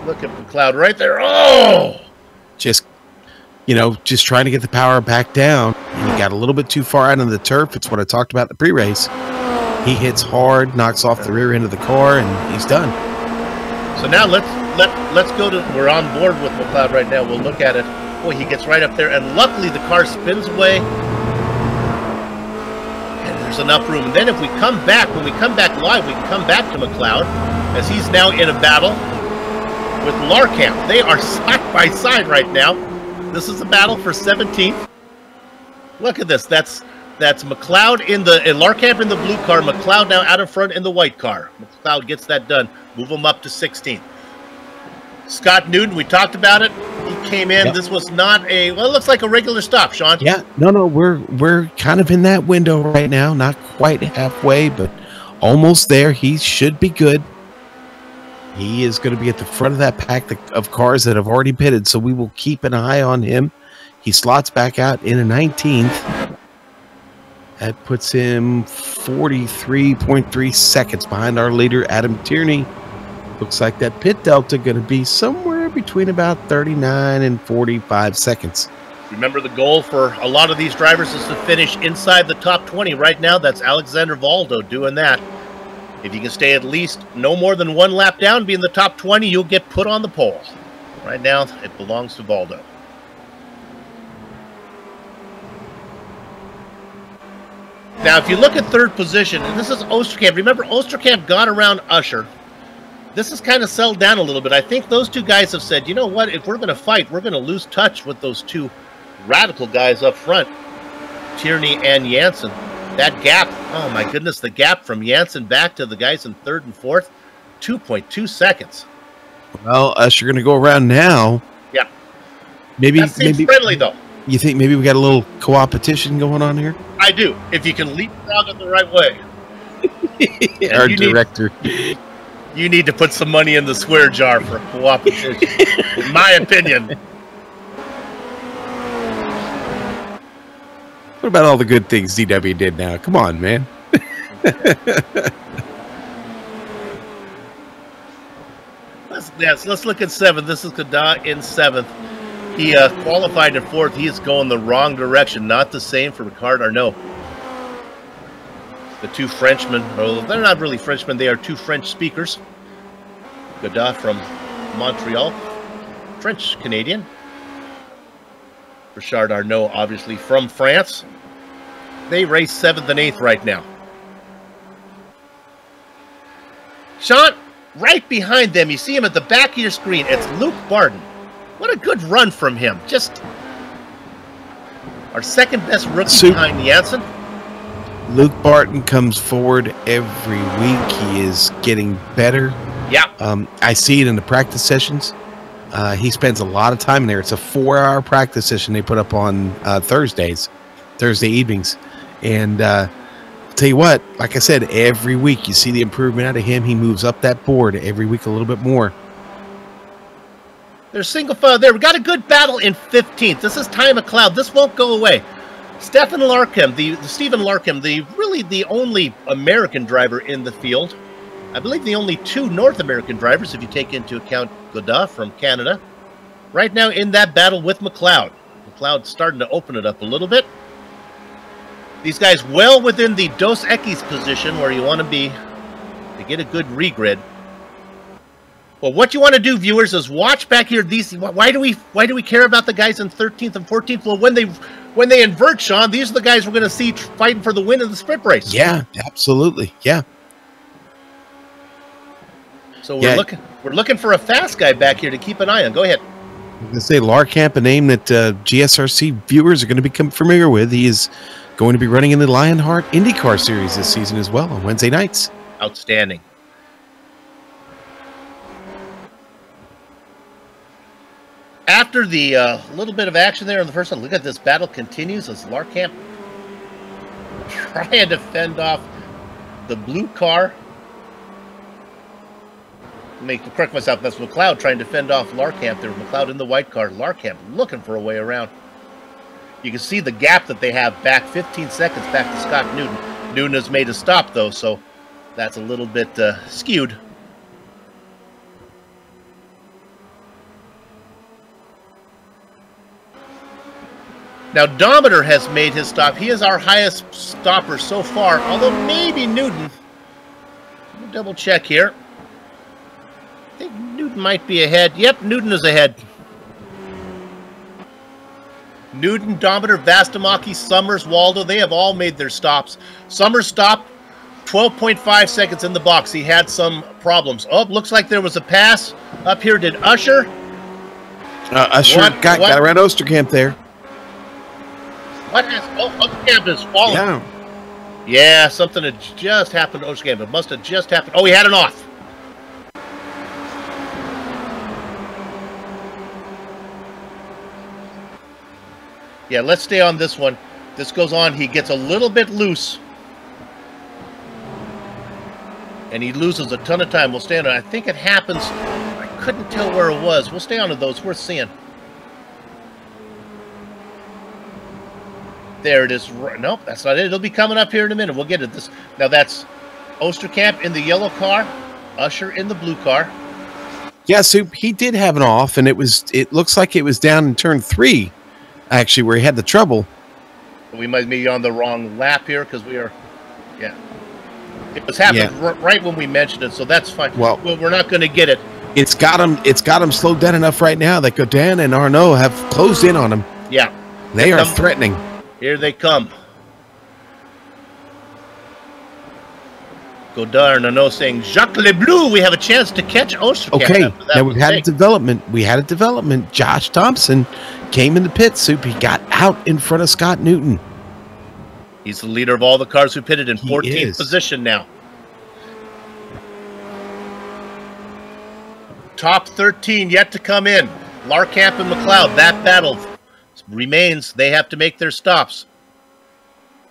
Look at McLeod right there. Oh! Just trying to get the power back down. And he got a little bit too far out on the turf. It's what I talked about in the pre-race. He hits hard, knocks off the rear end of the car, and he's done. So now let's go to... We're on board with McLeod right now. We'll look at it. Boy, he gets right up there, and luckily the car spins away. And there's enough room. And then if we come back, when we come back live, we can come back to McLeod, as he's now in a battle with Larkamp. They are side by side right now. This is a battle for 17th. Look at this. That's That's McLeod in the Larkamp in the blue car. McLeod now out in front in the white car. McLeod gets that done. Move him up to 16th. Scott Newton, we talked about it. He came in. Yep. This was not a, well, it looks like a regular stop, Sean. Yeah, no, we're kind of in that window right now. Not quite halfway, but almost there. He should be good. He is going to be at the front of that pack of cars that have already pitted, so we will keep an eye on him. He slots back out in a 19th. That puts him 43.3 seconds behind our leader, Adam Tierney. Looks like that pit delta going to be somewhere between about 39 and 45 seconds. Remember, the goal for a lot of these drivers is to finish inside the top 20. Right now, that's Alexander Valdo doing that. If you can stay at least no more than one lap down, be in the top 20, you'll get put on the pole. Right now, it belongs to Valdo. Now, if you look at third position, and this is Oosterkamp. Remember, Oosterkamp got around Usher. This has kind of settled down a little bit. I think those two guys have said, you know what, if we're going to fight, we're going to lose touch with those two radical guys up front, Tierney and Janssen. That gap, oh my goodness, the gap from Janssen back to the guys in third and fourth, 2.2 seconds. Well, Usher going to go around now. Yeah. Maybe friendly, though. You think maybe we got a little co-opetition going on here? I do, if you can leapfrog it the right way. Our director. You need to put some money in the swear jar for co-opetition, in my opinion. What about all the good things DW did now? Come on, man. Let's look at 7th. This is Kada in 7th. He qualified in 4th. He is going the wrong direction. Not the same for Ricard Arnault. The two Frenchmen, well, they're not really Frenchmen. They are two French speakers. Kada from Montreal, French-Canadian. Richard Arnault, obviously, from France. They race 7th and 8th right now. Sean, right behind them, you see him at the back of your screen. It's Luke Barton. What a good run from him. Just our second best rookie behind Janssen. Luke Barton comes forward every week. He is getting better. Yeah. I see it in the practice sessions. He spends a lot of time in there. It's a 4-hour practice session they put up on Thursday evenings. And I'll tell you what, like I said, every week you see the improvement out of him. He moves up that board every week a little bit more. There's single file there. We got a good battle in 15th. This is Ty McLeod. This won't go away. Stephen Larkham, Stephen Larkham, really the only American driver in the field. I believe the only two North American drivers, if you take into account Godot from Canada. Right now in that battle with McLeod. McLeod's starting to open it up a little bit. These guys well within the Dos Equis position where you want to be to get a good regrid. Well, what you want to do, viewers, is watch back here. Why do we care about the guys in 13th and 14th? Well, when they invert, Sean, these are the guys we're going to see fighting for the win in the sprint race. Yeah, absolutely. Yeah. So we're looking for a fast guy back here to keep an eye on. Go ahead. I'm going to say Larkamp, a name that GSRC viewers are going to become familiar with. He is going to be running in the Lionheart IndyCar Series this season as well on Wednesday nights. Outstanding. After the little bit of action there in the first one, look at this battle continues as Larkamp trying to fend off the blue car. Let me correct myself. That's McLeod trying to fend off Larkamp there. McLeod in the white car. Larkamp looking for a way around. You can see the gap that they have back 15 seconds back to Scott Newton. Newton has made a stop, though, so that's a little bit skewed. Now, Dometer has made his stop. He is our highest stopper so far, although maybe Newton. Let me double check here. I think Newton might be ahead. Yep, Newton is ahead. Newton, Dometer, Vastamaki, Summers, Waldo, they have all made their stops. Summers stopped 12.5 seconds in the box. He had some problems. Oh, looks like there was a pass up here. Did Usher? Usher got around Oosterkamp there. What has... Oh, Osterkamp is falling. Yeah. Yeah, something had just happened to Osterkamp. It must have just happened. Oh, he had an off. Yeah, let's stay on this one. This goes on. He gets a little bit loose. And he loses a ton of time. We'll stay on it. I think it happens. I couldn't tell where it was. We'll stay on to those. Worth seeing. There it is. Nope, that's not it. It'll be coming up here in a minute. We'll get it. This now. That's Osterkamp in the yellow car, Usher in the blue car. Yeah, Soup. He did have an off, and it looks like it was down in turn 3, actually, where he had the trouble. We might be on the wrong lap here because we are. Yeah, it was happening right when we mentioned it, so that's fine. Well, we're not going to get it. It's got him slowed down enough right now that Godin and Arnault have closed in on him. Yeah, they are threatening. Here they come. Godard and Arnault saying, Jacques Le Bleu, we have a chance to catch Osterkamp. Okay, now we've had a development. We had a development. Josh Thompson came in the pit, Soup. He got out in front of Scott Newton. He's the leader of all the cars who pitted in 14th position now. Top 13 yet to come in. Larkamp and McLeod, that battle remains. They have to make their stops.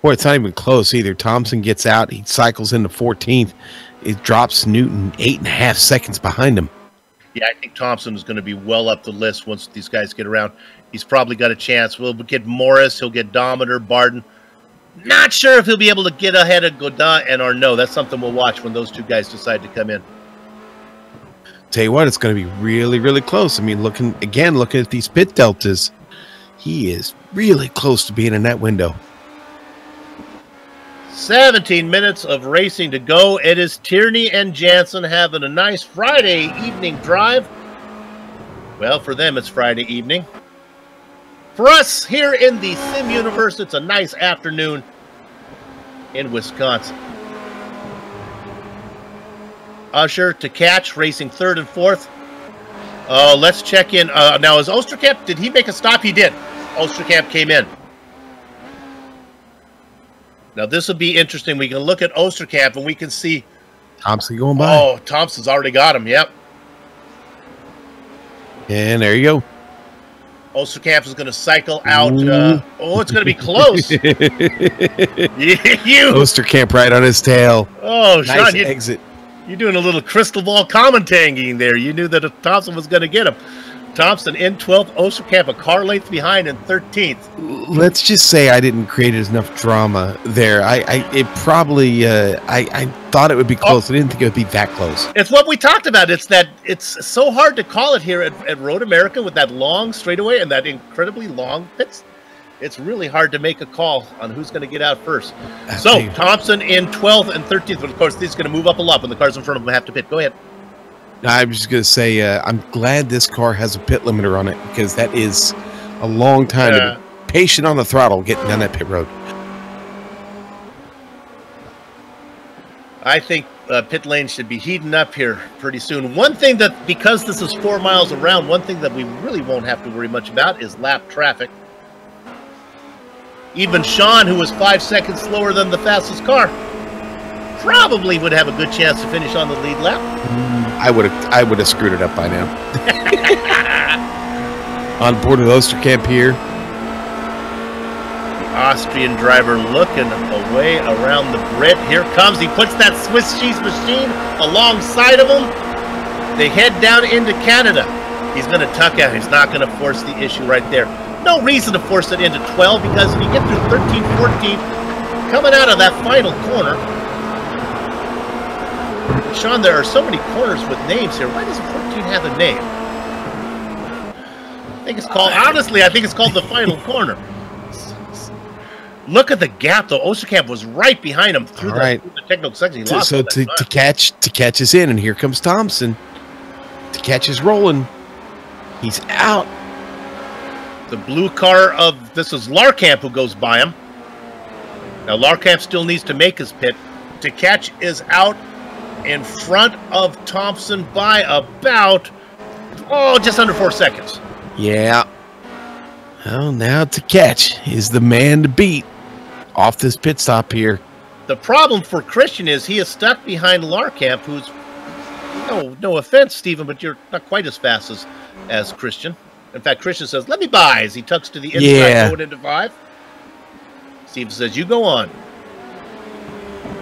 Boy, it's not even close either. Thompson gets out. He cycles into 14th. It drops Newton 8.5 seconds behind him. Yeah, I think Thompson is going to be well up the list once these guys get around. He's probably got a chance. We'll get Morris. He'll get Dometer, Barden. Not sure if he'll be able to get ahead of Godin and Arnault. That's something we'll watch when those two guys decide to come in. Tell you what, it's going to be really, really close. I mean, looking at these pit deltas, he is really close to being in that window. 17 minutes of racing to go. It is Tierney and Jansen having a nice Friday evening drive. Well, for them, it's Friday evening. For us here in the Sim universe, it's a nice afternoon in Wisconsin. Usher to catch, racing 3rd and 4th. Let's check in. Now, is Osterkamp, did he make a stop? He did. Osterkamp came in. Now, this will be interesting. We can look at Osterkamp and we can see Thompson going by. Oh, Thompson's already got him. Yep. And there you go. Osterkamp is going to cycle out. It's going to be close. Osterkamp right on his tail. Oh, Sean, nice exit. You're doing a little crystal ball commentating there. You knew that Thompson was going to get him. Thompson in 12th, Osterkamp a car length behind in 13th. Let's just say I didn't create enough drama there. I thought it would be close. I didn't think it would be that close. It's what we talked about. It's that it's so hard to call it here at Road America with that long straightaway and that incredibly long pits. It's really hard to make a call on who's going to get out first. So Thompson in 12th and 13th, but of course this is going to move up a lot when the cars in front of him have to pit. Go ahead. I'm just going to say I'm glad this car has a pit limiter on it because that is a long time to be patient on the throttle getting down that pit road. I think pit lane should be heating up here pretty soon. One thing that, because this is 4 miles around, one thing that we really won't have to worry much about is lap traffic. Even Sean, who was 5 seconds slower than the fastest car, probably would have a good chance to finish on the lead lap. I would have screwed it up by now. On board with Osterkamp here. The Austrian driver looking away around the Brit. Here comes. He puts that Swiss cheese machine alongside of him. They head down into Canada. He's going to tuck out. He's not going to force the issue right there. No reason to force it into 12 because if you get through 13, 14, coming out of that final corner. Sean, there are so many corners with names here. Why doesn't 14 have a name? I think it's called, honestly, I think it's called the final corner. Look at the gap, though. Osterkamp was right behind him through the technical section. He lost so to catch us in, and here comes Thompson. To catch us rolling. He's out. The blue car of, this is Larkamp who goes by him. Now Larkamp still needs to make his pit. To catch is out in front of Thompson by about, just under 4 seconds. Yeah. Well, now to catch is the man to beat off this pit stop here. The problem for Christian is he is stuck behind Larkamp, who's, no offense, Stephen, but you're not quite as fast as Christian. In fact, Christian says, let me by, as he tucks to the inside going into 5. Stephen says, you go on.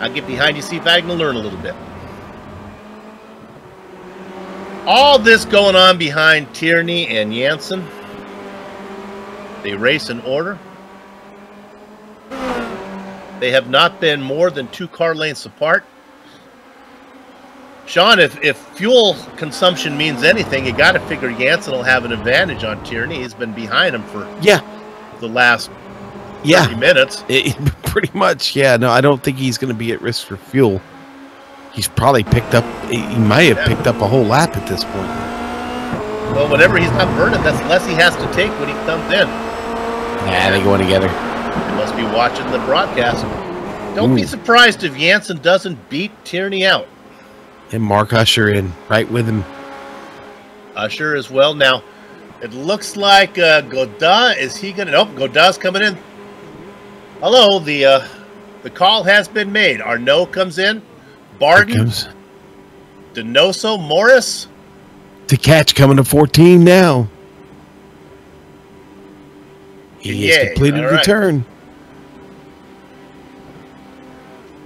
I'll get behind you, see if I can learn a little bit. All this going on behind Tierney and Jansen. They race in order. They have not been more than 2 car lengths apart. Sean, if fuel consumption means anything, you got to figure Jansen will have an advantage on Tierney. He's been behind him for the last 30 minutes. Pretty much, yeah. No, I don't think he's going to be at risk for fuel. He's probably picked up, he might have picked up a whole lap at this point. Well, whenever he's not burning, that's less he has to take when he comes in. Yeah, they go in together. They must be watching the broadcast. Don't be surprised if Jansen doesn't beat Tierney out. And Mark Usher in, right with him. Usher as well. Now, it looks like Godin, is he going to... Nope, Godin's coming in. Hello, the call has been made. Arnaud comes in. Barden. Donoso, Morris. To catch coming to 14 now. He has completed the turn.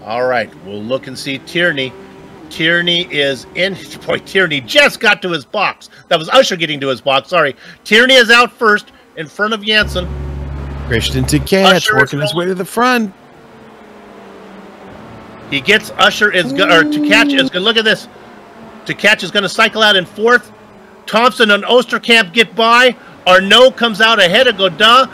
All right, we'll look and see Tierney. Tierney is in. Boy, Tierney just got to his box. That was Usher getting to his box. Sorry. Tierney is out first in front of Jansen. Christian to catch, working his way to the front. He gets Usher is or to catch is going. Look at this. To catch is going to cycle out in 4th. Thompson and Osterkamp get by. Arnaud comes out ahead of Godin.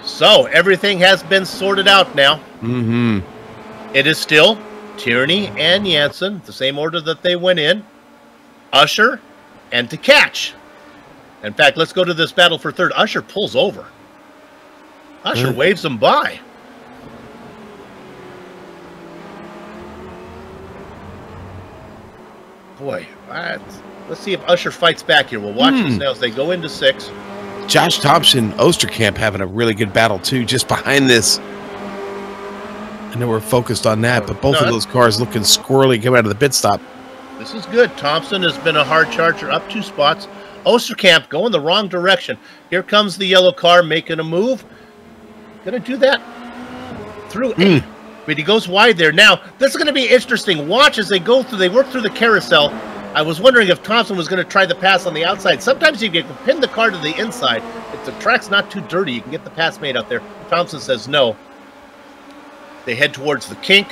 So everything has been sorted out now. It is still Tierney and Jansen, the same order that they went in. Usher and to catch. In fact, let's go to this battle for 3rd. Usher pulls over. Usher waves him by. Boy, let's see if Usher fights back here. We'll watch this now as they go into 6. Josh Thompson, Osterkamp having a really good battle too, just behind this. I know we're focused on that, but both of those cars looking squirrely coming out of the pit stop. This is good. Thompson has been a hard charger, up 2 spots. Osterkamp going the wrong direction. Here comes the yellow car making a move. Going to do that through 8. But he goes wide there. Now, this is going to be interesting. Watch as they go through, they work through the carousel. I was wondering if Thompson was going to try the pass on the outside. Sometimes you can pin the car to the inside. If the track's not too dirty, you can get the pass made out there. Thompson says no. They head towards the kink.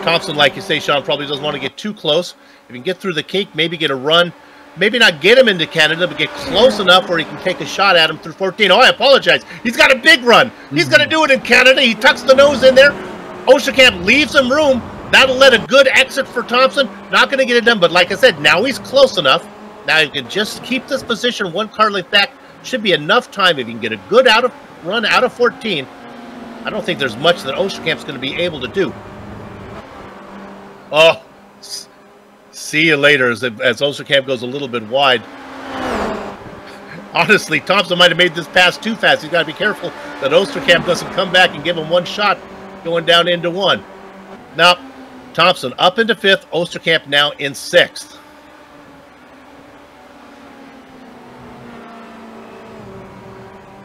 Thompson, like you say, Sean, probably doesn't want to get too close. If he can get through the kink, maybe get a run. Maybe not get him into Canada, but get close enough where he can take a shot at him through 14. Oh, I apologize. He's got a big run. He's going to do it in Canada. He tucks the nose in there. Osterkamp leaves him room. That'll let a good exit for Thompson. Not going to get it done, but like I said, now he's close enough. Now you can just keep this position 1 car length back. Should be enough time if you can get a good run out of 14. I don't think there's much that Osterkamp's going to be able to do. Oh, see you later as Osterkamp goes a little bit wide. Honestly, Thompson might have made this pass too fast. He's got to be careful that Osterkamp doesn't come back and give him 1 shot going down into 1. Now, Thompson up into 5th, Osterkamp now in 6th.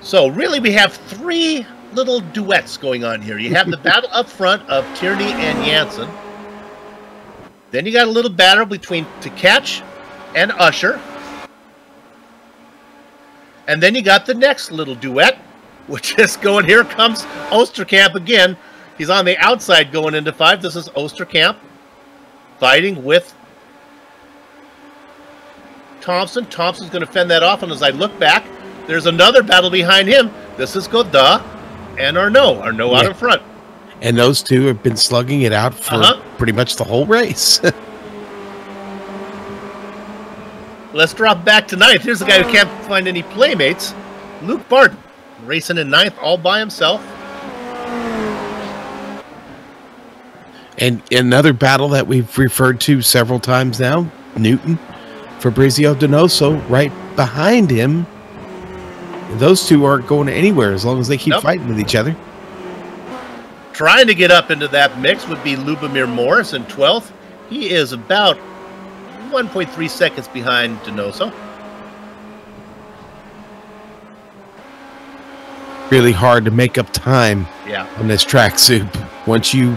So really we have 3 little duets going on here. You have the battle up front of Tierney and Jansen. Then you got a little battle between Tkach and Usher. And then you got the next little duet, which is going, here comes Osterkamp again. He's on the outside going into 5. This is Osterkamp fighting with Thompson. Thompson's going to fend that off, and as I look back, there's another battle behind him. This is Godin and Arnaud. Arnaud out in front. And those two have been slugging it out for pretty much the whole race. Let's drop back to 9th. Here's the guy who can't find any playmates. Luke Barton, racing in 9th all by himself. And another battle that we've referred to several times now, Newton, Fabrizio Donoso, right behind him. Those two aren't going anywhere as long as they keep fighting with each other. Trying to get up into that mix would be Lubomir Morris in 12th. He is about 1.3 seconds behind Donoso. Really hard to make up time on this track, Soup. Once you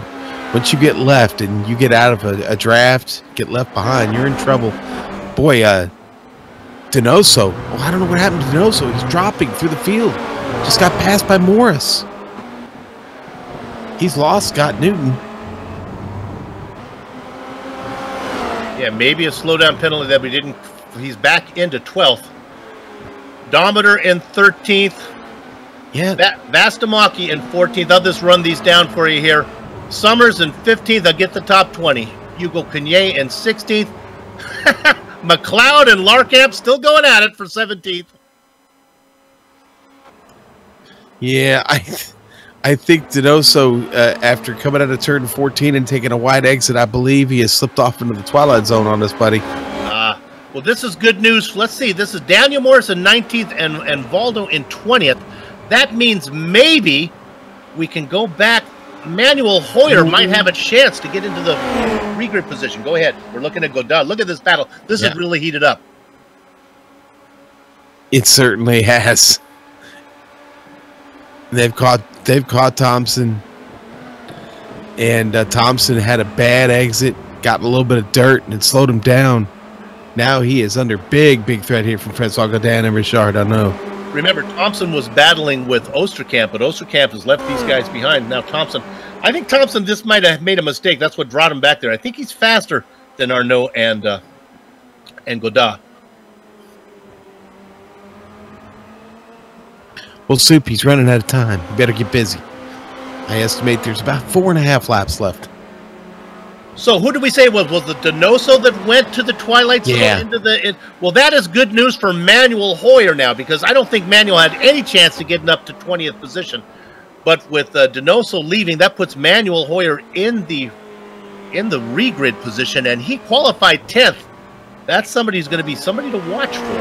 get left and you get out of a draft, get left behind, you're in trouble. Boy, Donoso, I don't know what happened to Donoso. He's dropping through the field. Just got passed by Morris. He's lost Scott Newton. Yeah, maybe a slowdown penalty that we didn't. He's back into 12th. Dometer in 13th. Yeah. Vastamaki in 14th. I'll just run these down for you here. Summers in 15th. I'll get the top 20. Hugo Cagnier in 16th. McLeod and Larkamp still going at it for 17th. Yeah, I think Donoso, after coming out of turn 14 and taking a wide exit, I believe he has slipped off into the twilight zone on us, buddy. Well, this is good news. Let's see. This is Daniel Morris in 19th and Valdo in 20th. That means maybe we can go back. Manuel Hoyer might have a chance to get into the regrid position. Go ahead. We're looking at Godin. Look at this battle. This is really heated up. It certainly has. They've caught Thompson, and Thompson had a bad exit, got a little bit of dirt, and it slowed him down. Now he is under big threat here from Francois Godin and Richard Arnaud. Remember, Thompson was battling with Osterkamp, but Osterkamp has left these guys behind. Now Thompson, I think Thompson just might have made a mistake. That's what brought him back there. I think he's faster than Arnaud and Godin. Well, Soup, he's running out of time. You better get busy. I estimate there's about 4.5 laps left. So who did we say was the Donoso that went to the twilight zone? Yeah. Well, that is good news for Manuel Hoyer now, because I don't think Manuel had any chance to getting up to 20th position. But with Donoso leaving, that puts Manuel Hoyer in the regrid position, and he qualified 10th. That's somebody who's going to be somebody to watch for.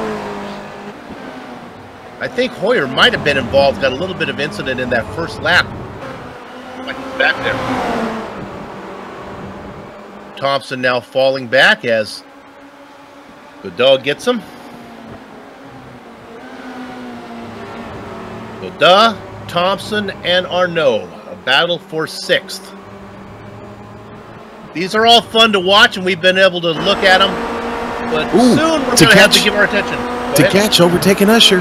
I think Hoyer might have been involved, got a little bit of incident in that first lap. Like he's back there. Thompson now falling back as Godin gets him. Godin, Thompson, and Arnaud. A battle for 6th. These are all fun to watch, and we've been able to look at them. But soon we're going to have to give our attention. Catch, overtaking Usher.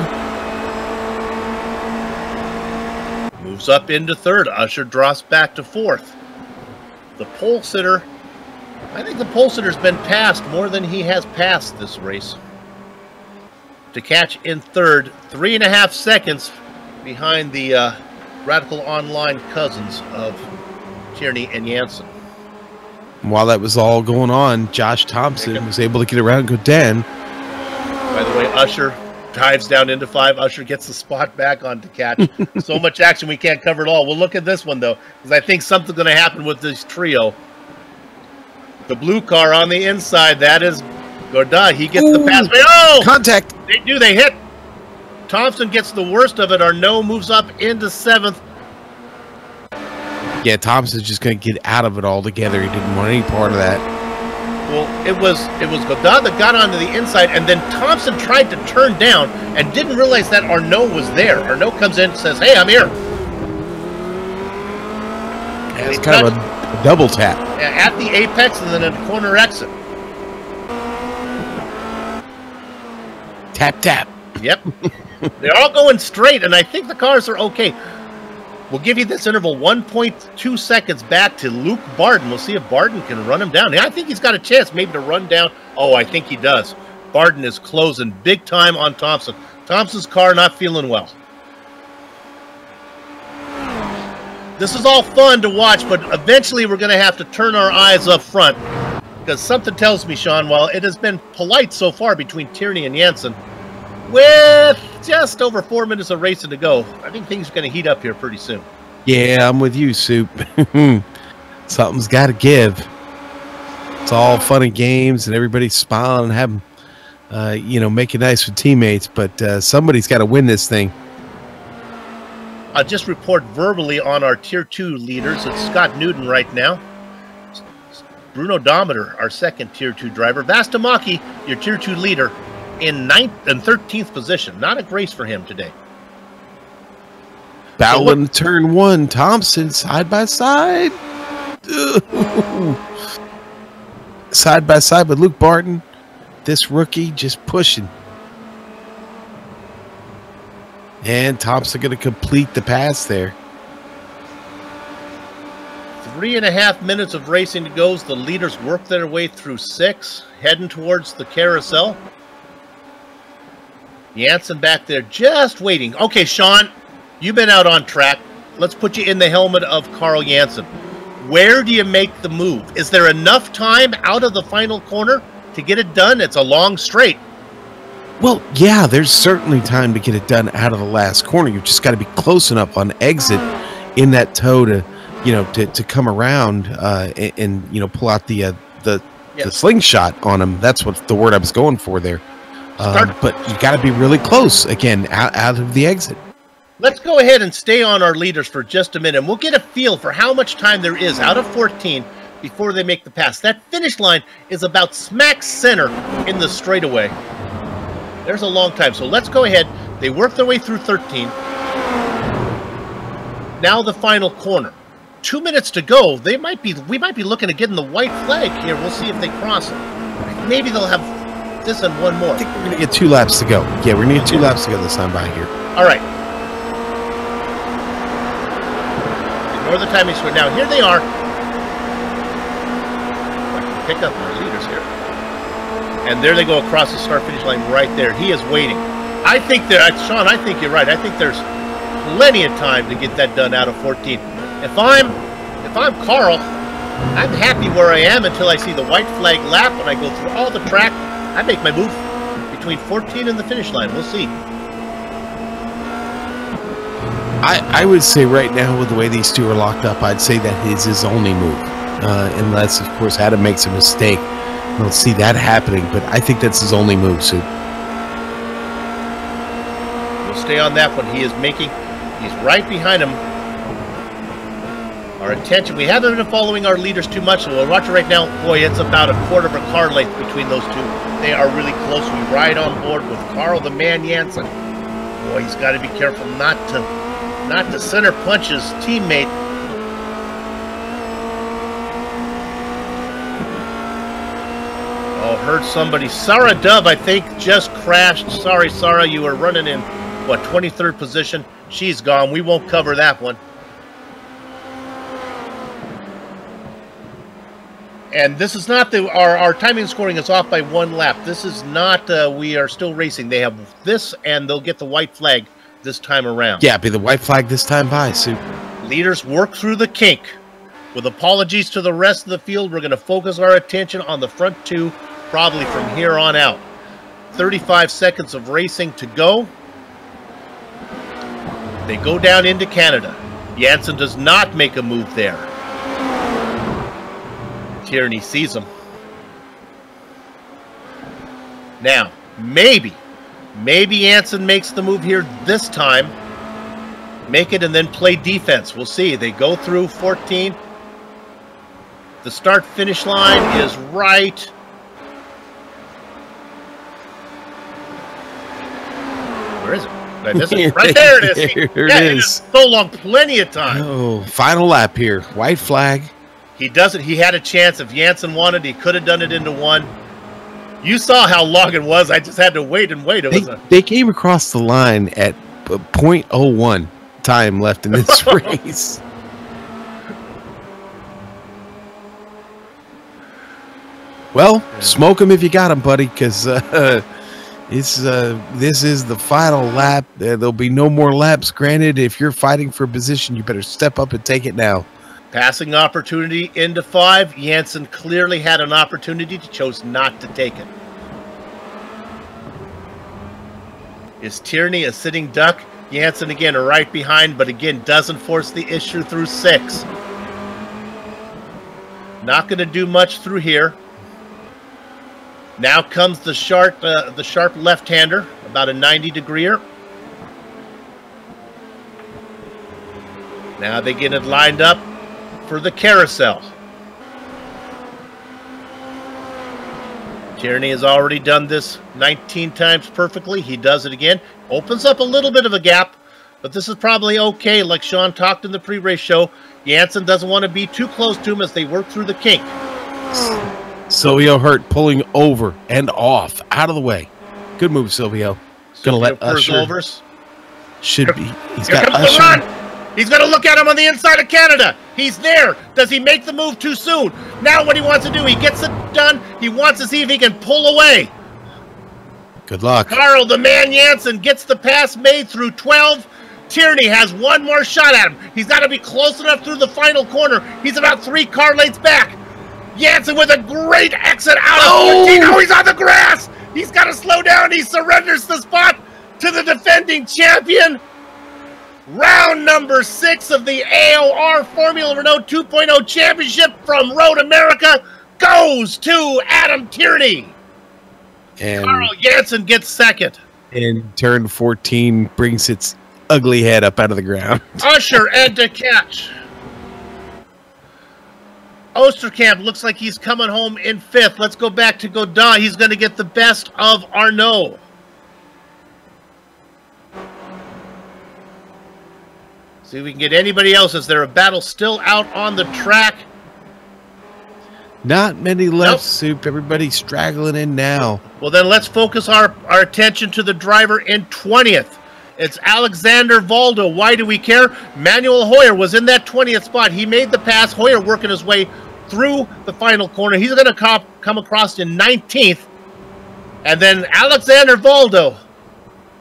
Moves up into 3rd. Usher drops back to 4th. The pole sitter, I think the pole sitter's been passed more than he has passed this race. To catch in 3rd, 3.5 seconds behind the Radical Online cousins of Tierney and Jansen. While that was all going on, Josh Thompson was able to get around Godin. By the way, Usher dives down into 5. Usher gets the spot back on to catch. So much action we can't cover it all. We'll look at this one, though, because I think something's going to happen with this trio. The blue car on the inside, that is Godin. He gets the pass. Oh! Contact! They hit. Thompson gets the worst of it. Arnaud moves up into 7th. Yeah, Thompson's just going to get out of it altogether. He didn't want any part of that. Well, it was Godin that got onto the inside, and then Thompson tried to turn down and didn't realize that Arnaud was there. Arnaud comes in and says, "Hey, I'm here." Yeah, it's kind of a double tap. At the apex and then a corner exit. Tap, tap. Yep. They're all going straight, and I think the cars are okay. We'll give you this interval 1.2 seconds back to Luke Barden. We'll see if Barden can run him down. I think he's got a chance maybe to run down. Oh, I think he does. Barden is closing big time on Thompson. Thompson's car not feeling well. This is all fun to watch, but eventually we're going to have to turn our eyes up front, because something tells me, Sean, while it has been polite so far between Tierney and Jansen, with just over 4 minutes of racing to go, I think things are going to heat up here pretty soon. Yeah, I'm with you, Soup. Something's got to give. It's all fun and games, and everybody's smiling and having, you know, making nice with teammates. But somebody's got to win this thing. I'll just report verbally on our Tier 2 leaders. It's Scott Newton right now. Bruno Dometer, our second Tier 2 driver. Vastamaki, your Tier 2 leader, in 9th and 13th position. Not a grace for him today. Battling turn 1. Thompson side by side. Ooh. Side by side with Luke Barton. This rookie just pushing. And Thompson going to complete the pass there. 3.5 minutes of racing to go. The leaders work their way through 6, heading towards the carousel. Janssen back there just waiting. Okay, Sean, you've been out on track. Let's put you in the helmet of Carl Janssen. Where do you make the move? Is there enough time out of the final corner to get it done? It's a long straight. Well, yeah, there's certainly time to get it done out of the last corner. You've just got to be close enough on exit in that toe to, you know, to come around and you know, pull out the slingshot on him. That's what the word I was going for there. But you got to be really close again out of the exit. Let's go ahead and stay on our leaders for just a minute. We'll get a feel for how much time there is out of 14 before they make the pass. That finish line is about smack center in the straightaway. There's a long time. So let's go ahead. They work their way through 13. Now the final corner. 2 minutes to go. We might be looking at getting the white flag here. We'll see if they cross it. Maybe they'll have this and one more. I think we're going to get 2 laps to go. Yeah, we're going to get 2 laps to go this time by here. All right. Ignore the timing square. Now, here they are. I can pick up my leaders here. And there they go across the start-finish line right there. He is waiting. I think Sean, I think you're right. I think there's plenty of time to get that done out of 14. If I'm Carl, I'm happy where I am until I see the white flag lap and I go through all the track. I make my move between 14 and the finish line. We'll see. I would say right now, with the way these two are locked up, I'd say that is his only move. Unless, of course, Adam makes a mistake. I don't see that happening, but I think that's his only move, Sue. We'll stay on that one. He's right behind him. Our attention, we haven't been following our leaders too much, so we'll watch it right now. Boy, it's about a quarter of a car length between those two. They are really close. We ride on board with Carl the Man Janssen. Boy, he's got to be careful not to center punch his teammate. Oh, heard somebody. Sarah Dove, I think, just crashed. Sorry, Sarah, you were running in, what, 23rd position? She's gone. We won't cover that one. And this is not our timing scoring is off by 1 lap. This is not, we are still racing. They have this, and they'll get the white flag this time around. Yeah, be the white flag this time by, Sue. Leaders work through the kink. With apologies to the rest of the field, we're going to focus our attention on the front 2, probably from here on out. 35 seconds of racing to go. They go down into Canada. Janssen does not make a move there. Tierney sees him. Now, maybe Janssen makes the move here this time. Make it and then play defense. We'll see. They go through 14. The start-finish line is right. Where is it? Did I miss it? Right there it is. There it is. So long, plenty of time. Oh, final lap here. White flag. He doesn't. He had a chance. If Janssen wanted, he could have done it into 1. You saw how long it was. I just had to wait and wait. They came across the line at 0.01 time left in this race. Well, smoke him if you got him, buddy, because this is the final lap. There'll be no more laps granted. If you're fighting for a position, you better step up and take it now. Passing opportunity into 5. Janssen clearly had an opportunity, chose not to take it. Is Tierney a sitting duck? Janssen again right behind, but again doesn't force the issue through 6. Not going to do much through here. Now comes the sharp left-hander, about a 90-degreer. Now they get it lined up for the carousel. Tierney has already done this 19 times perfectly. He does it again. Opens up a little bit of a gap, but this is probably okay. Like Sean talked in the pre-race show, Janssen doesn't want to be too close to him as they work through the kink. Silvio Hurt pulling over and off, out of the way. Good move, Silvio. Gonna let Usher. Overs. Should be. He's got Usher. The run. He's going to look at him on the inside of Canada. He's there. Does he make the move too soon? Now what he wants to do, he gets it done. He wants to see if he can pull away. Good luck. Carl, the man Janssen, gets the pass made through 12. Tierney has one more shot at him. He's got to be close enough through the final corner. He's about 3 car lengths back. Janssen with a great exit out of 14. Oh, he's on the grass. He's got to slow down. He surrenders the spot to the defending champion. Round number 6 of the AOR Formula Renault 2.0 Championship from Road America goes to Adam Tierney. And Carl Janssen gets second. And turn 14 brings its ugly head up out of the ground. Usher and to catch. Osterkamp looks like he's coming home in 5th. Let's go back to Godin. He's going to get the best of Arnaud. See if we can get anybody else. Is there a battle still out on the track? Not many left, Soup. Everybody's straggling in now. Well, then let's focus our attention to the driver in 20th. It's Alexander Valdo. Why do we care? Manuel Hoyer was in that 20th spot. He made the pass. Hoyer working his way through the final corner. He's going to come across in 19th. And then Alexander Valdo.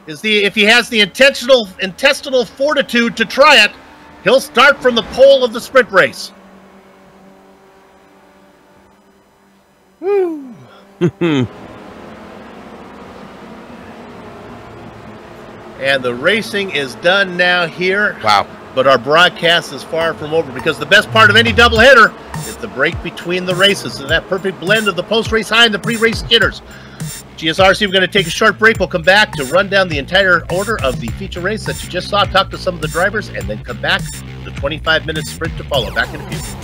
If he has the intestinal fortitude to try it, he'll start from the pole of the sprint race. Woo! And the racing is done now here. Wow. But our broadcast is far from over because the best part of any doubleheader is the break between the races and that perfect blend of the post-race high and the pre-race jitters. GSRC, we're going to take a short break. We'll come back to run down the entire order of the feature race that you just saw, talk to some of the drivers, and then come back to the 25-minute sprint to follow. Back in a few.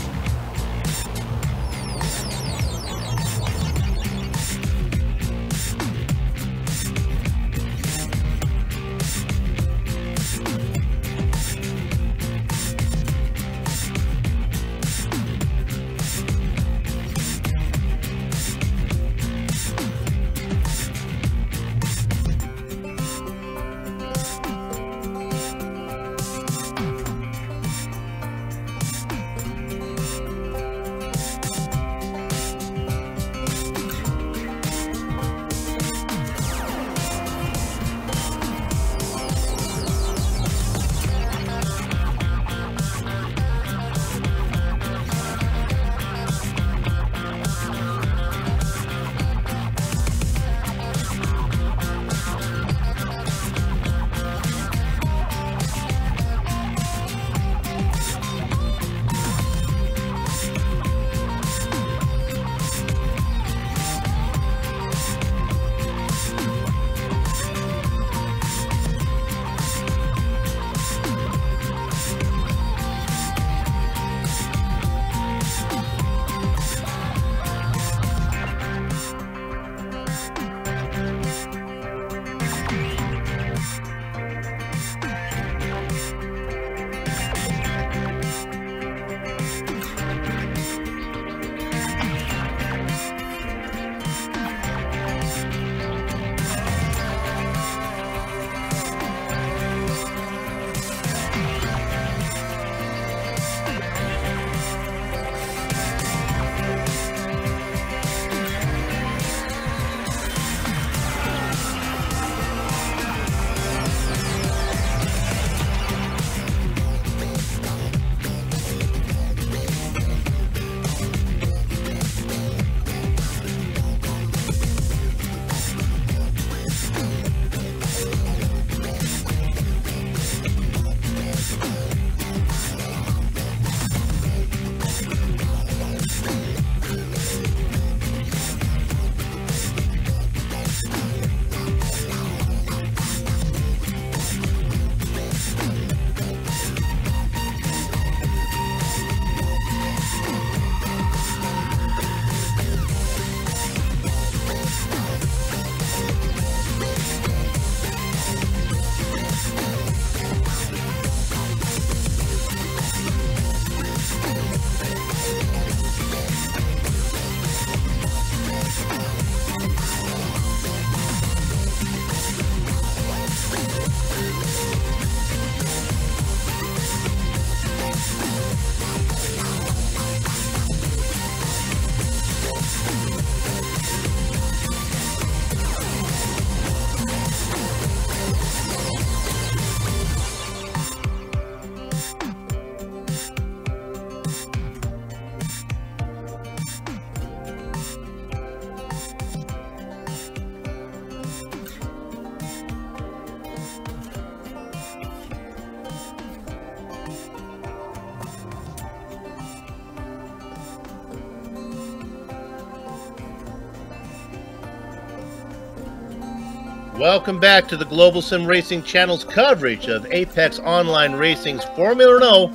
Welcome back to the Global Sim Racing Channel's coverage of Apex Online Racing's Formula Renault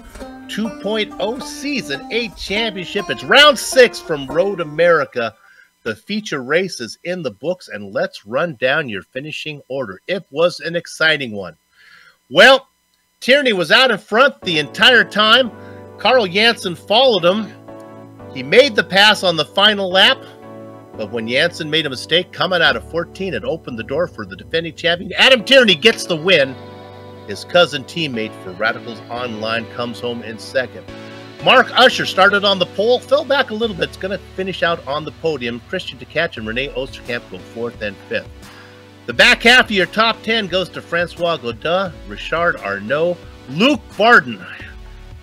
2.0 Season 8 Championship. It's round 6 from Road America. The feature race is in the books, and let's run down your finishing order. It was an exciting one. Well, Tierney was out in front the entire time. Carl Janssen followed him. He made the pass on the final lap, but when Janssen made a mistake coming out of 14, it opened the door for the defending champion. Adam Tierney gets the win. His cousin teammate for Radicals Online comes home in second. Mark Usher started on the pole, fell back a little bit. It's going to finish out on the podium. Christian Tkach and Renee Osterkamp go 4th and 5th. The back half of your top 10 goes to Francois Godin, Richard Arnaud, Luke Barden,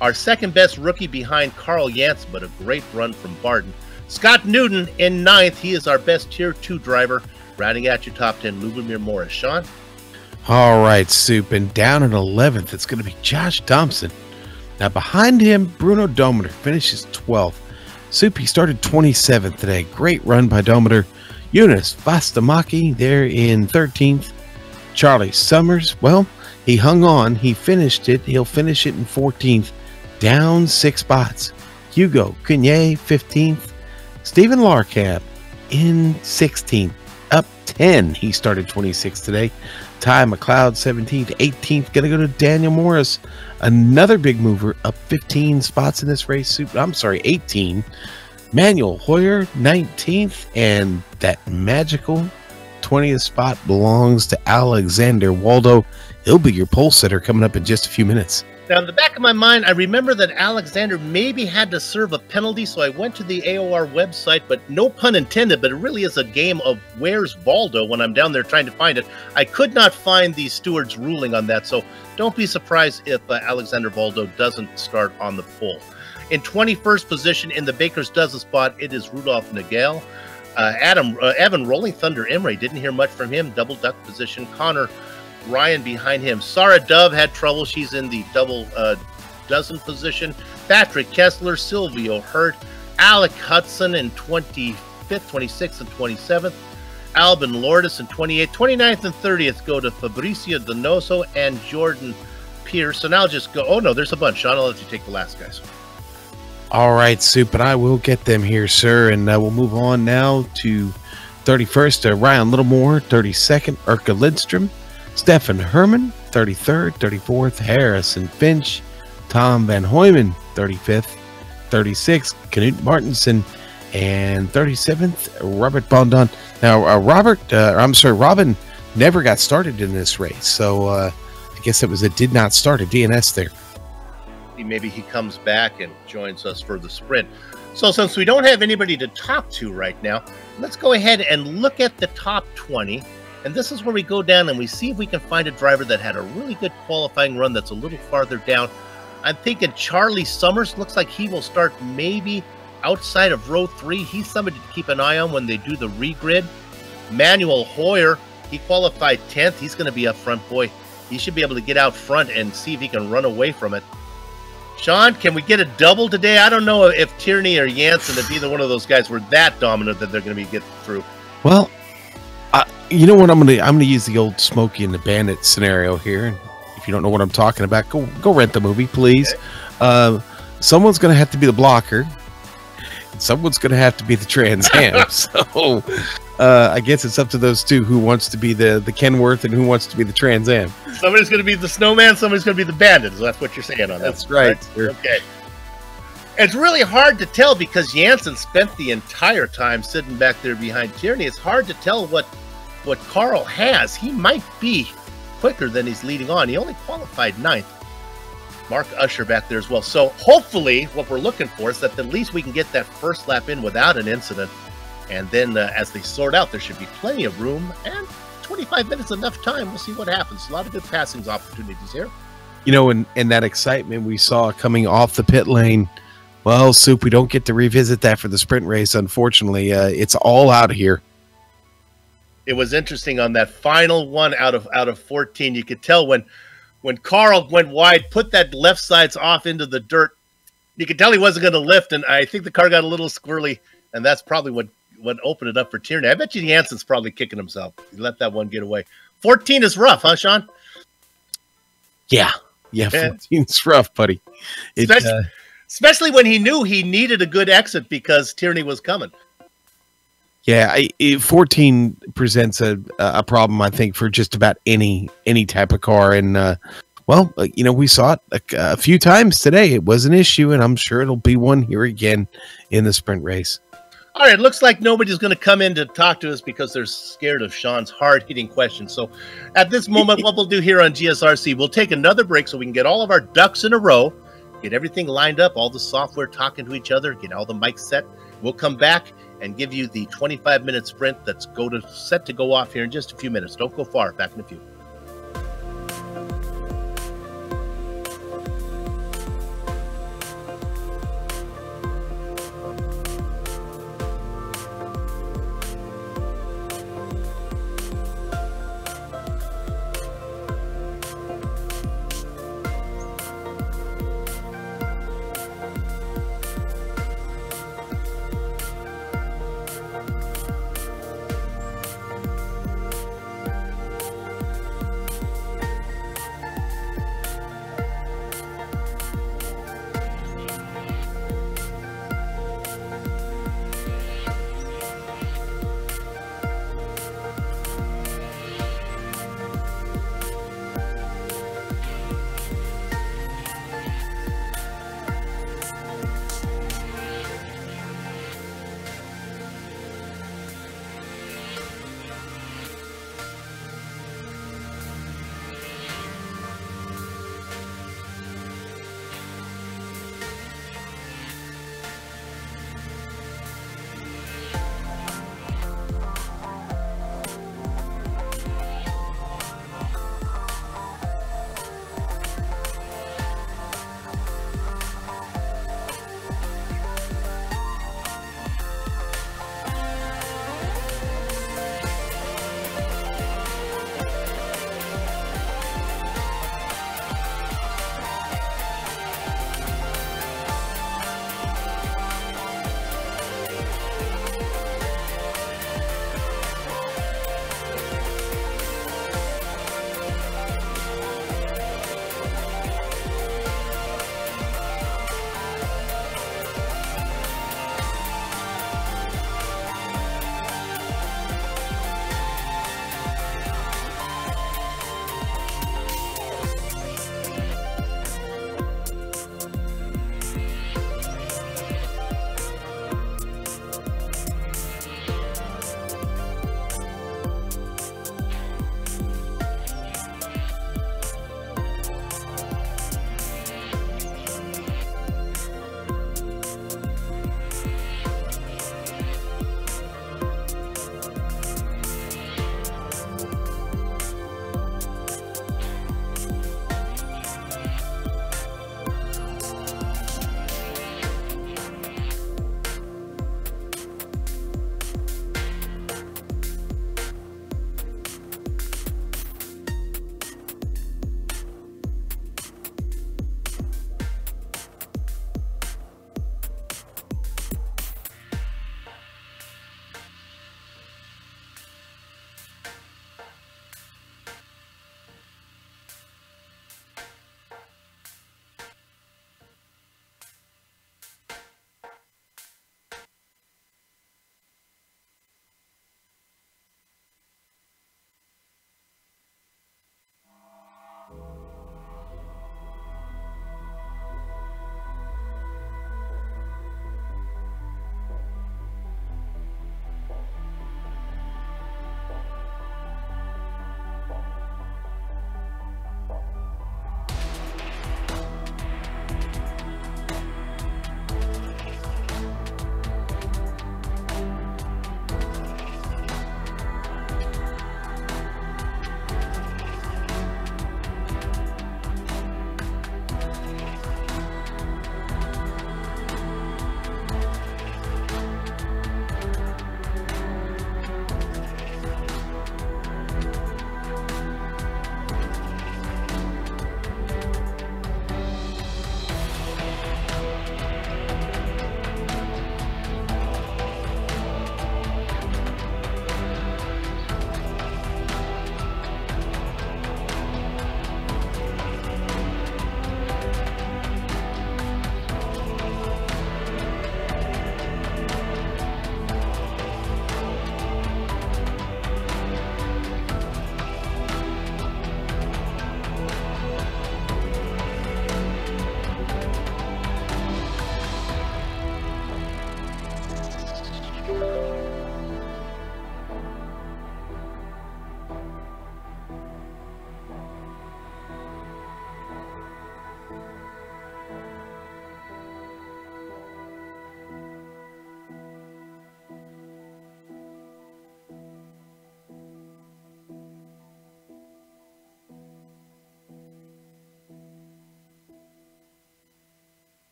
our second best rookie behind Carl Janssen, but a great run from Barden. Scott Newton in 9th. He is our best Tier 2 driver. Rounding out your top 10, Lubomir Morris. Sean? All right, Soup. And down in 11th, it's going to be Josh Thompson. Now, behind him, Bruno Dometer finishes 12th. Soup, he started 27th today. Great run by Dometer. Eunice Vastamaki there in 13th. Charlie Summers, well, he hung on. He finished it. He'll finish it in 14th. Down 6 spots. Hugo Cugnet, 15th. Stephen Larcab in 16th. Up 10. He started 26th today. Ty McLeod, 17th. 18th. Going to go to Daniel Morris. Another big mover, up 15 spots in this race. I'm sorry, 18. Manuel Hoyer, 19th. And that magical 20th spot belongs to Alexander Waldo. He'll be your pole sitter coming up in just a few minutes. Now, in the back of my mind, I remember that Alexander maybe had to serve a penalty, so I went to the AOR website, but no pun intended, but it really is a game of where's Valdo when I'm down there trying to find it. I could not find the steward's ruling on that, so don't be surprised if Alexander Valdo doesn't start on the pole. In 21st position in the Baker's Dozen spot, it is Rudolph Nagel. Evan Rolling Thunder Imre, didn't hear much from him. Double duck position. Connor Ryan behind him. Sarah Dove had trouble. She's in the double dozen position. Patrick Kessler, Silvio Hurt, Alec Hudson in 25th, 26th, and 27th. Albin Lourdes in 28th. 29th and 30th go to Fabricio Donoso and Jordan Pierce. So now just go. Oh, no, there's a bunch. Sean, I'll let you take the last guys. All right, Soup, and I will get them here, sir. And we'll move on now to 31st, Ryan Littlemore. 32nd, Urka Lindstrom. Stefan Herman, 33rd, 34th, Harrison Finch, Tom Van Hoyman, 35th, 36th, Knut Martinson, and 37th, Robert Bondon. Now, Robin never got started in this race, so I guess it did not start a DNS there. Maybe he comes back and joins us for the sprint. So since we don't have anybody to talk to right now, let's go ahead and look at the top 20. And this is where we go down and we see if we can find a driver that had a really good qualifying run that's a little farther down. I'm thinking Charlie Summers looks like he will start maybe outside of row 3. He's somebody to keep an eye on when they do the regrid. Manuel Hoyer, he qualified 10th. He's going to be up front. Boy, he should be able to get out front and see if he can run away from it. Sean, can we get a double today? I don't know if Tierney or Janssen, if either one of those guys were that dominant that they're going to be getting through. Well, you know what? I'm gonna use the old Smokey and the Bandit scenario here. If you don't know what I'm talking about, go rent the movie, please. Okay. Someone's gonna have to be the blocker, and someone's gonna have to be the Trans Am. So I guess it's up to those two who wants to be the Kenworth and who wants to be the Trans Am. Somebody's gonna be the Snowman. Somebody's gonna be the Bandit. So that's what you're saying on that. That's right. Okay. It's really hard to tell because Janssen spent the entire time sitting back there behind Tierney. It's hard to tell what Carl has. He might be quicker than he's leading on. He only qualified 9th. Mark Usher back there as well. So hopefully what we're looking for is that at least we can get that first lap in without an incident. And then as they sort out, there should be plenty of room. And 25 minutes enough time. We'll see what happens. A lot of good passing opportunities here. You know, and that excitement we saw coming off the pit lane. Well, Soup, we don't get to revisit that for the sprint race, unfortunately. It's all out of here. It was interesting on that final one out of 14. You could tell when Carl went wide, put that left sides off into the dirt, you could tell he wasn't going to lift, and I think the car got a little squirrely, and that's probably what opened it up for Tierney. I bet you Janssen's probably kicking himself. He let that one get away. 14 is rough, huh, Sean? Yeah. 14's rough, buddy. It, Especially when he knew he needed a good exit because Tierney was coming. Yeah, 14 presents a problem, I think, for just about any type of car. And, we saw it a few times today. It was an issue, and I'm sure it'll be one here again in the sprint race. All right, it looks like nobody's going to come in to talk to us because they're scared of Sean's hard-hitting questions. So at this moment, what we'll do here on GSRC, we'll take another break so we can get all of our ducks in a row, get everything lined up, all the software talking to each other, get all the mics set. We'll come back and give you the 25-minute sprint that's set to go off here in just a few minutes. Don't go far. Back in a few.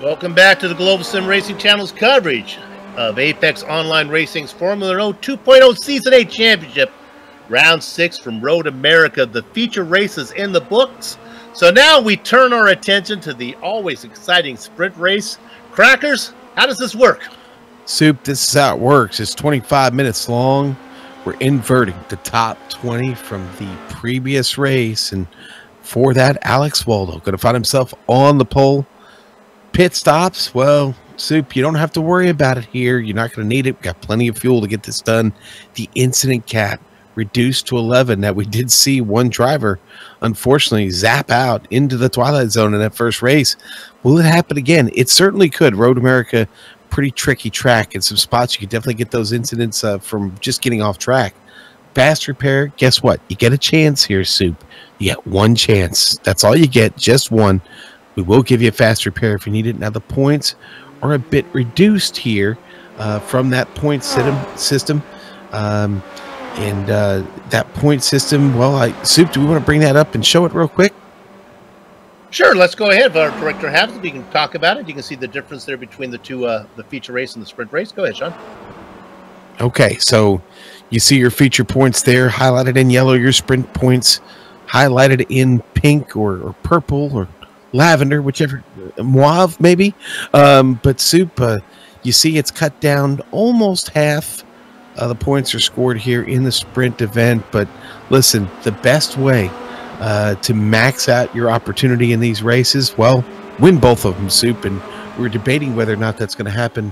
Welcome back to the Global Sim Racing Channel's coverage of Apex Online Racing's Formula Renault 2.0 Season 8 Championship. Round 6 from Road America. The feature races in the books. So now we turn our attention to the always exciting sprint race. Crackers, how does this work? Soup, this is how it works. It's 25 minutes long. We're inverting the top 20 from the previous race. And for that, Alex Waldo going to find himself on the pole. Pit stops, well, Soup, you don't have to worry about it here. You're not going to need it. We've got plenty of fuel to get this done. The incident cap reduced to 11. That we did see one driver, unfortunately, zap out into the twilight zone in that first race. Will it happen again? It certainly could. Road America, pretty tricky track. In some spots, you could definitely get those incidents from just getting off track. Fast repair, guess what? You get a chance here, Soup. You get one chance. That's all you get, just one. We will give you a fast repair if you need it. Now, the points are a bit reduced here from that point system. That point system, well, Soup, do we want to bring that up and show it real quick? Sure, let's go ahead. Our director has it. We can talk about it. You can see the difference there between the two, the feature race and the sprint race. Go ahead, Sean. Okay, so you see your feature points there highlighted in yellow, your sprint points highlighted in pink or purple or lavender, whichever, mauve maybe. But Soup, you see it's cut down almost half. The points are scored here in the sprint event. But listen, the best way to max out your opportunity in these races, well, win both of them, Soup. And we're debating whether or not that's going to happen.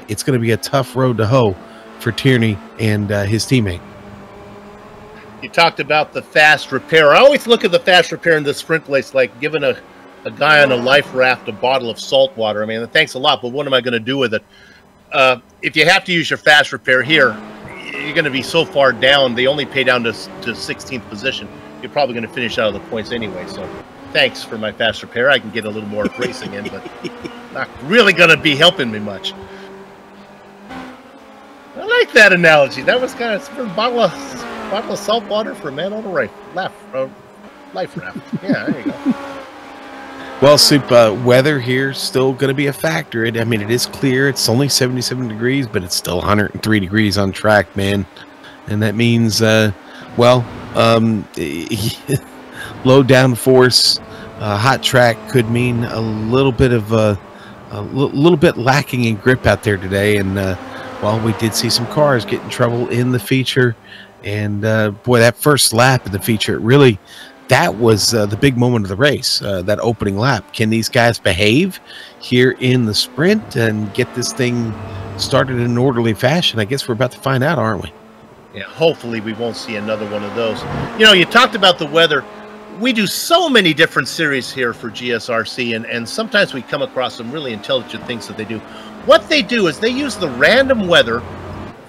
It's going to be a tough road to hoe for Tierney and his teammate. You talked about the fast repair. I always look at the fast repair in the sprint race like giving a guy on a life raft a bottle of salt water. I mean, thanks a lot, but what am I going to do with it? If you have to use your fast repair here, you're going to be so far down. They only pay down to 16th position. You're probably going to finish out of the points anyway. So thanks for my fast repair. I can get a little more racing in, but not really going to be helping me much. I like that analogy. That was kind of a bottle of salt water for a man on a life raft. Yeah, there you go. Well, Soup, weather here still going to be a factor. I mean, it is clear. It's only 77 degrees, but it's still 103 degrees on track, man. And that means, low downforce, hot track could mean a little bit of little bit lacking in grip out there today. And well, we did see some cars get in trouble in the feature. And boy, that first lap in the feature, really. That was the big moment of the race, that opening lap. Can these guys behave here in the sprint and get this thing started in an orderly fashion? I guess we're about to find out, aren't we? Yeah, hopefully we won't see another one of those. You know, you talked about the weather. We do so many different series here for GSRC, and sometimes we come across some really intelligent things that they do. What they do is they use the random weather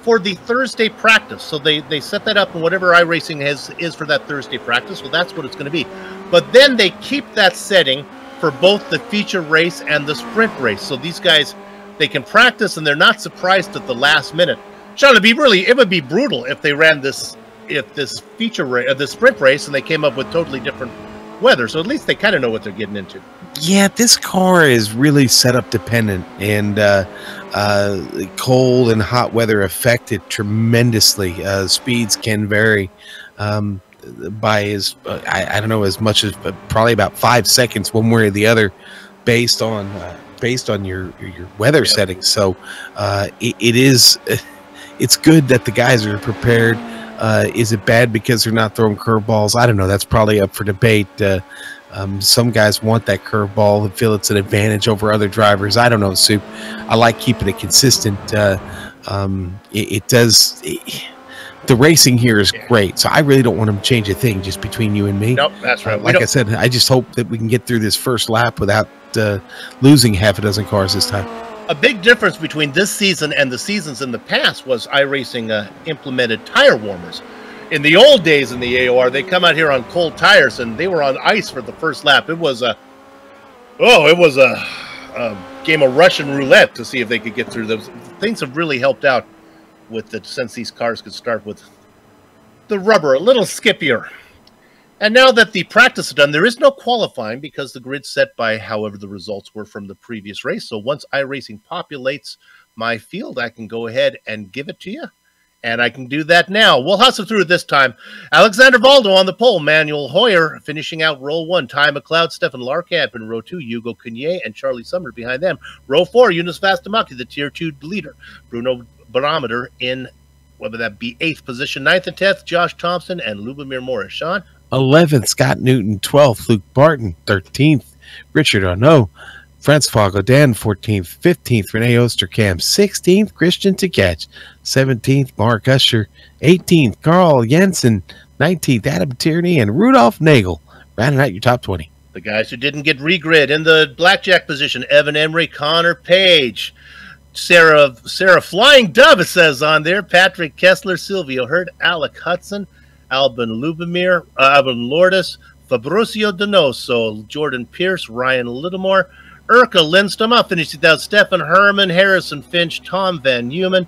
for the Thursday practice. So they set that up, and whatever iRacing is for that Thursday practice, well, that's what it's going to be. But then they keep that setting for both the feature race and the sprint race. So these guys, they can practice, and they're not surprised at the last minute. Sean, it would be brutal if they ran this sprint race and they came up with totally different weather. So at least they kind of know what they're getting into. Yeah, this car is really setup dependent, and cold and hot weather affect it tremendously. Speeds can vary by I don't know, as much as probably about 5 seconds one way or the other, based on your weather settings. So it's good that the guys are prepared. Is it bad because they're not throwing curveballs? I don't know. That's probably up for debate. Some guys want that curveball and feel it's an advantage over other drivers. I don't know, Soup. I like keeping it consistent. It does. The racing here is great, so I really don't want them to change a thing just between you and me. Nope, that's right. Like I said, I just hope that we can get through this first lap without losing half a dozen cars this time. A big difference between this season and the seasons in the past was iRacing implemented tire warmers. In the old days in the AOR, they come out here on cold tires, and they were on ice for the first lap. It was a game of Russian roulette to see if they could get through those. Things have really helped out with it since these cars could start with the rubber a little skippier. And now that the practice is done, there is no qualifying because the grid's set by however the results were from the previous race. So once iRacing populates my field, I can go ahead and give it to you. And I can do that now. We'll hustle through it this time. Alexander Valdo on the pole. Manuel Hoyer finishing out row 1. Ty McLeod, Stefan Larkamp in row 2. Hugo Cunier and Charlie Summer behind them. Row 4, Yunus Vastamaki, the Tier 2 leader. Bruno Barometer in, whether that be 8th position. 9th and 10th, Josh Thompson and Lubomir Morris. Sean? 11th, Scott Newton. 12th, Luke Barton. 13th, Richard Arnault. Francois Godin, 14th. 15th, Rene Osterkamp. 16th, Christian Tkach. 17th, Mark Usher. 18th, Carl Jensen. 19th, Adam Tierney. And Rudolph Nagel, rounding out your top 20. The guys who didn't get regrid in the blackjack position, Evan Emery, Connor Page, Sarah Flying Dove, it says on there, Patrick Kessler, Silvio Hurt, Alec Hudson, Alban Lubomir, Alban Lourdes, Fabricio Donoso, Jordan Pierce, Ryan Littlemore, Urka Lindstrom. I'll finish it out. Stefan Herman, Harrison Finch, Tom Van Human,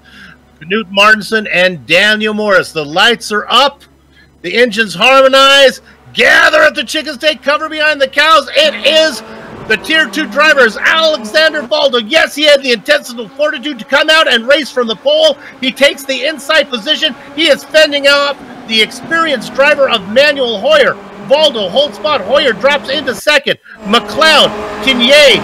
Knut Martinson, and Daniel Morris. The lights are up. The engines harmonize. Gather at the chicken steak, cover behind the cows. It is the Tier 2 drivers, Alexander Valdo. Yes, he had the intestinal fortitude to come out and race from the pole. He takes the inside position. He is fending off the experienced driver of Manuel Hoyer. Valdo holds spot. Hoyer drops into second. McLeod, Kinye,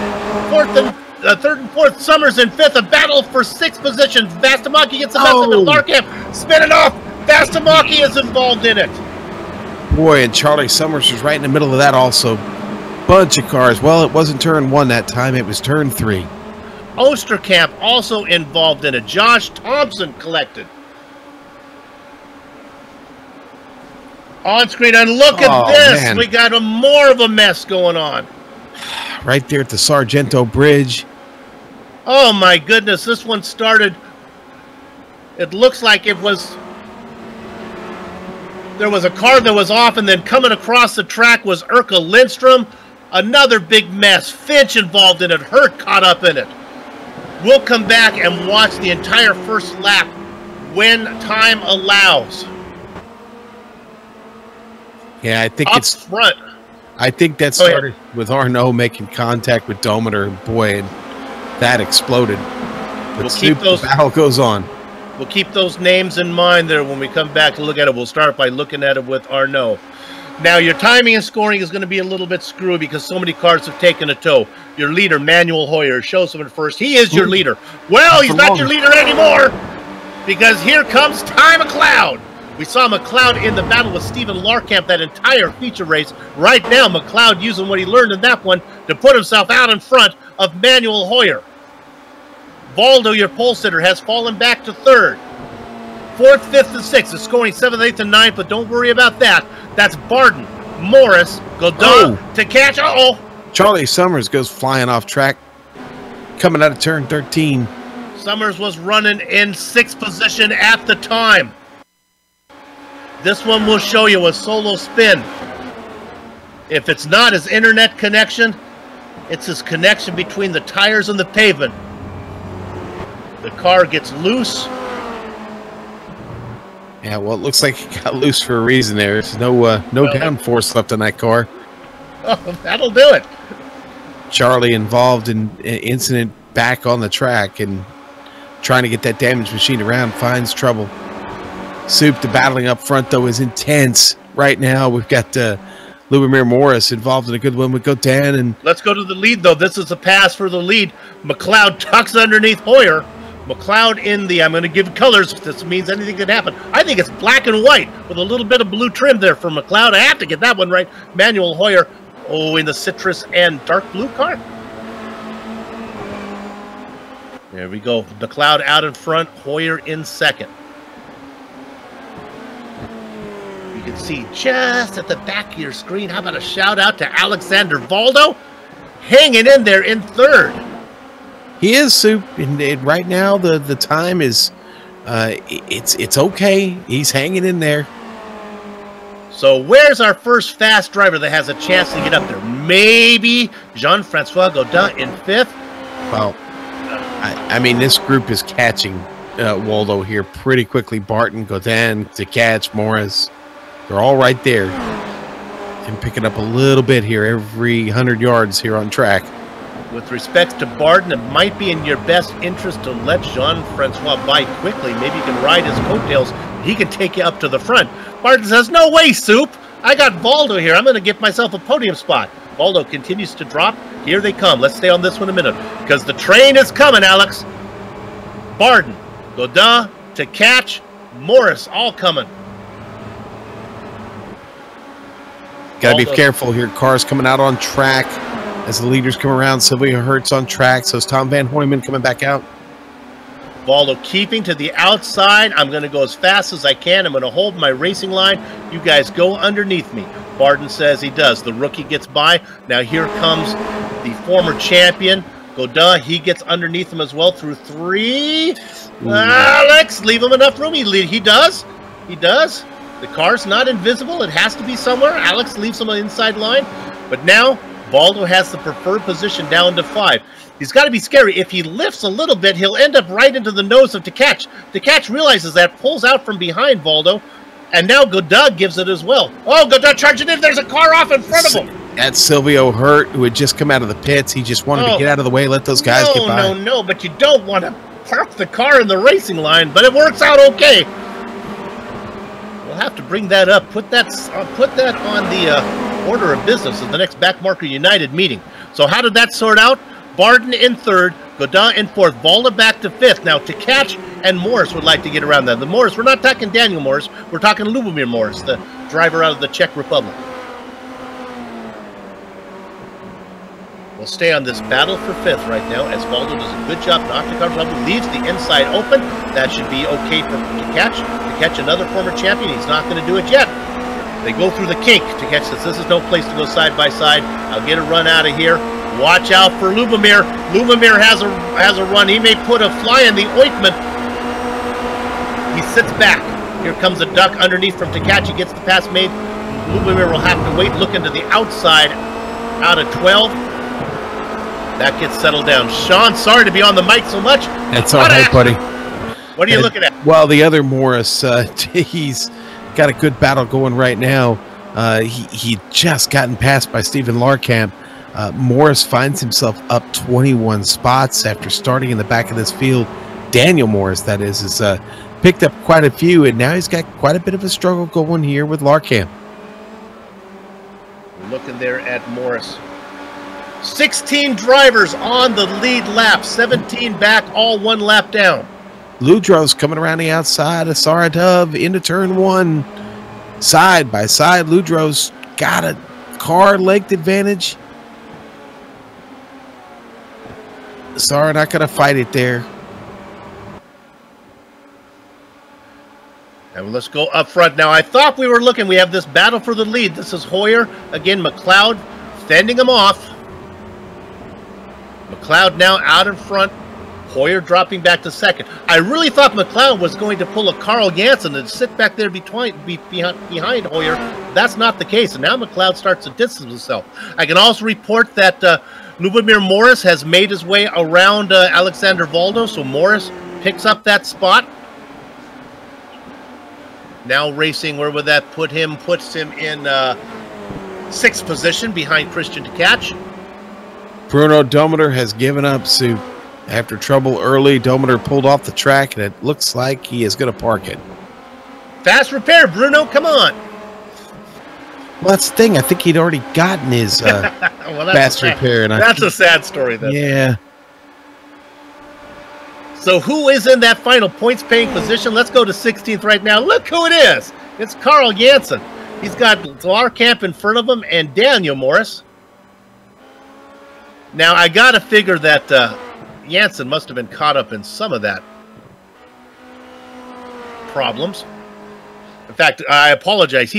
third and fourth. Summers in fifth. A battle for 6th position. Vastamaki gets the best of it. Larkamp spinning off. Vastamaki is involved in it. Boy, and Charlie Summers was right in the middle of that also. Bunch of cars. Well, it wasn't turn 1 that time. It was turn 3. Osterkamp also involved in it. Josh Thompson collected. On screen, and look at this. Man. We got more of a mess going on. Right there at the Sargento Bridge. Oh, my goodness. This one started. It looks like it was. There was a car that was off, and then coming across the track was Urka Lindstrom. Another big mess. Finch involved in it. Hurt caught up in it. We'll come back and watch the entire first lap when time allows. Yeah, I think up it's front. I think that started with Arnault making contact with Dometer, boy, and that exploded. But the battle goes on. We'll keep those names in mind there when we come back to look at it. We'll start by looking at it with Arnault. Now, your timing and scoring is going to be a little bit screwy because so many cars have taken a tow. Your leader, Manuel Hoyer, shows him at first. He is your leader. Well, he's not your leader anymore because here comes Ty McLeod. We saw McLeod in the battle with Stephen Larkamp that entire feature race. Right now, McLeod using what he learned in that one to put himself out in front of Manuel Hoyer. Valdo, your pole sitter, has fallen back to 3rd. 4th, 5th, and 6th. It's scoring 7th, 8th, and 9th, but don't worry about that. That's Barton, Morris, Godin, to catch. Charlie Summers goes flying off track, coming out of turn 13. Summers was running in 6th position at the time. This one will show you a solo spin. If it's not his internet connection, it's his connection between the tires and the pavement. The car gets loose. Yeah, well, it looks like it got loose for a reason there. There's no downforce left on that car. Oh, that'll do it. Charlie involved in an incident back on the track and trying to get that damaged machine around, finds trouble. Soup, the battling up front, though, is intense right now. We've got Lubomir Morris involved in a good one with Godin. And let's go to the lead, though. This is a pass for the lead. McLeod tucks underneath Hoyer. McLeod in the, I'm going to give colors if this means anything could happen. I think it's black and white with a little bit of blue trim there for McLeod. I have to get that one right. Manuel Hoyer, in the citrus and dark blue car. There we go. McLeod out in front, Hoyer in second. You can see just at the back of your screen, how about a shout out to Alexander Valdo, hanging in there in 3rd. He is, Soup, and right now the time is, it's okay. He's hanging in there. So where's our first fast driver that has a chance to get up there? Maybe Jean-Francois Godin in 5th? Well, I mean, this group is catching Waldo here pretty quickly. Barton, Godin, to catch Morris. They're all right there. and picking up a little bit here every 100 yards here on track. With respect to Barden, it might be in your best interest to let Jean-Francois by quickly. Maybe you can ride his coattails. He can take you up to the front. Barden says, no way, Soup. I got Valdo here. I'm going to get myself a podium spot. Valdo continues to drop. Here they come. Let's stay on this one a minute because the train is coming, Alex. Barden, Godin, to catch, Morris, all coming. Got to be careful here. Cars coming out on track as the leaders come around. Sylvia Hertz on track. So is Tom Van Hoyman coming back out. Valdo keeping to the outside. I'm going to go as fast as I can. I'm going to hold my racing line. You guys go underneath me. Barden says he does. The rookie gets by. Now here comes the former champion. Godin, he gets underneath him as well through 3. Alex, leave him enough room. He does. He does. The car's not invisible. It has to be somewhere. Alex leaves him on the inside line. But now, Valdo has the preferred position down to 5. He's got to be scary. If he lifts a little bit, he'll end up right into the nose of Tkach. Tkach realizes that, pulls out from behind Valdo, and now Godin gives it as well. Oh, Godin charging in. There's a car off in front of him. That's Silvio Hurt, who had just come out of the pits. He just wanted to get out of the way, let those guys get by. No, but you don't want to park the car in the racing line, but it works out okay. We'll have to bring that up. Put that on the order of business at the next Backmarker United meeting. So how did that sort out? Barden in 3rd, Godin in 4th, Valda back to 5th. Now Tkach and Morris would like to get around that. The Morris, we're not talking Daniel Morris, we're talking Lubomir Morris, the driver out of the Czech Republic. We'll stay on this battle for 5th right now as Valdo does a good job. Nocticon leaves the inside open. That should be okay for Tkach. Tkach, another former champion. He's not going to do it yet. They go through the kink. Tkach says, this is no place to go side by side. I'll get a run out of here. Watch out for Lubomir. Lubomir has a run. He may put a fly in the ointment. He sits back. Here comes a duck underneath from Tkach. He gets the pass made. Lubomir will have to wait, look into the outside out of 12. That gets settled down. Sean, sorry to be on the mic so much. That's all right, buddy. What are you looking at? Well, the other Morris, he's got a good battle going right now. He just gotten passed by Stephen Larkamp. Morris finds himself up 21 spots after starting in the back of this field. Daniel Morris, that is picked up quite a few, and now he's got quite a bit of a struggle going here with Larkamp. Looking there at Morris. 16 drivers on the lead lap, 17 back, all 1 lap down. Ludrow's coming around the outside of Saradov into turn 1. Side by side, Ludrow's got a car length advantage. Sorry, not going to fight it there. And let's go up front now. I thought we were looking. We have this battle for the lead. This is Hoyer. Again, McLeod fending him off. McLeod now out in front. Hoyer dropping back to 2nd. I really thought McLeod was going to pull a Carl Jansen and sit back there behind Hoyer. That's not the case. And now McLeod starts to distance himself. I can also report that Lubomir Morris has made his way around Alexander Valdo. So Morris picks up that spot. Now racing, where would that put him? Puts him in 6th position behind Christian Tkach. Bruno Dometer has given up, Sue. After trouble early, Dometer pulled off the track, and it looks like he is going to park it. Fast repair, Bruno, come on. Well, that's the thing. I think he'd already gotten his well, fast repair. And that's a sad story, then. Yeah. So who is in that final points-paying position? Let's go to 16th right now. Look who it is. It's Carl Jansen. He's got Larkamp in front of him and Daniel Morris. Now, I got to figure that Jansen must have been caught up in some of that problems. In fact, I apologize.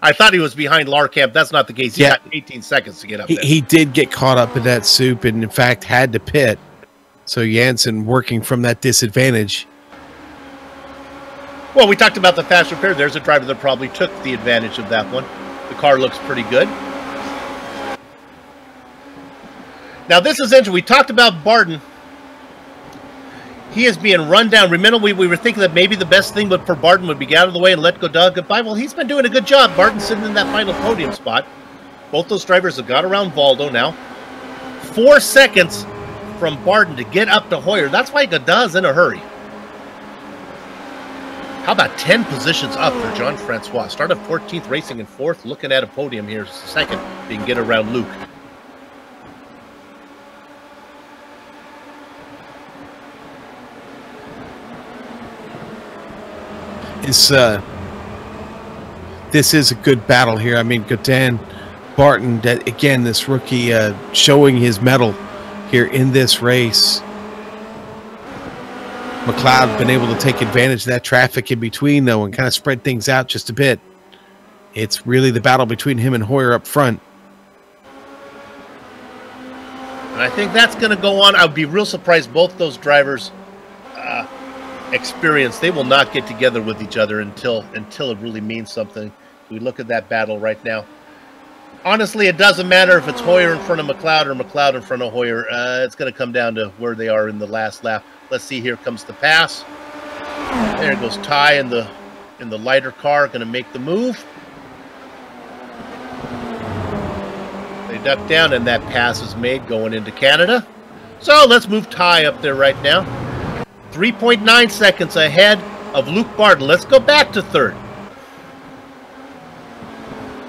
I thought he was behind Larkamp. That's not the case. He got 18 seconds to get up there. He did get caught up in that soup and, in fact, had to pit. So Jansen working from that disadvantage. Well, we talked about the fast repair. There's a driver that probably took the advantage of that one. The car looks pretty good. Now, this is interesting. We talked about Barden. He is being run down. Remember, we were thinking that maybe the best thing for Barden would be get out of the way and let Godin get by. Well, he's been doing a good job. Barden's sitting in that final podium spot. Both those drivers have got around Valdo now. 4 seconds from Barden to get up to Hoyer. That's why Godin's in a hurry. How about 10 positions up for Jean-Francois? Start of 14th, racing in 4th, looking at a podium here, 2nd, if he can get around Luke. This is a good battle here. I mean, Godin, Barton, again, this rookie showing his mettle here in this race. McLeod been able to take advantage of that traffic in between, though, and kind of spread things out just a bit. It's really the battle between him and Hoyer up front. And I think that's going to go on. I would be real surprised both those drivers experience. They will not get together with each other until it really means something. We look at that battle right now. Honestly, it doesn't matter if it's Hoyer in front of McLeod or McLeod in front of Hoyer. It's going to come down to where they are in the last lap. Let's see, here comes the pass. There goes Ty in the lighter car, going to make the move. They duck down, and that pass is made going into Canada. So let's move Ty up there right now. 3.9 seconds ahead of Luke Barton. Let's go back to 3rd.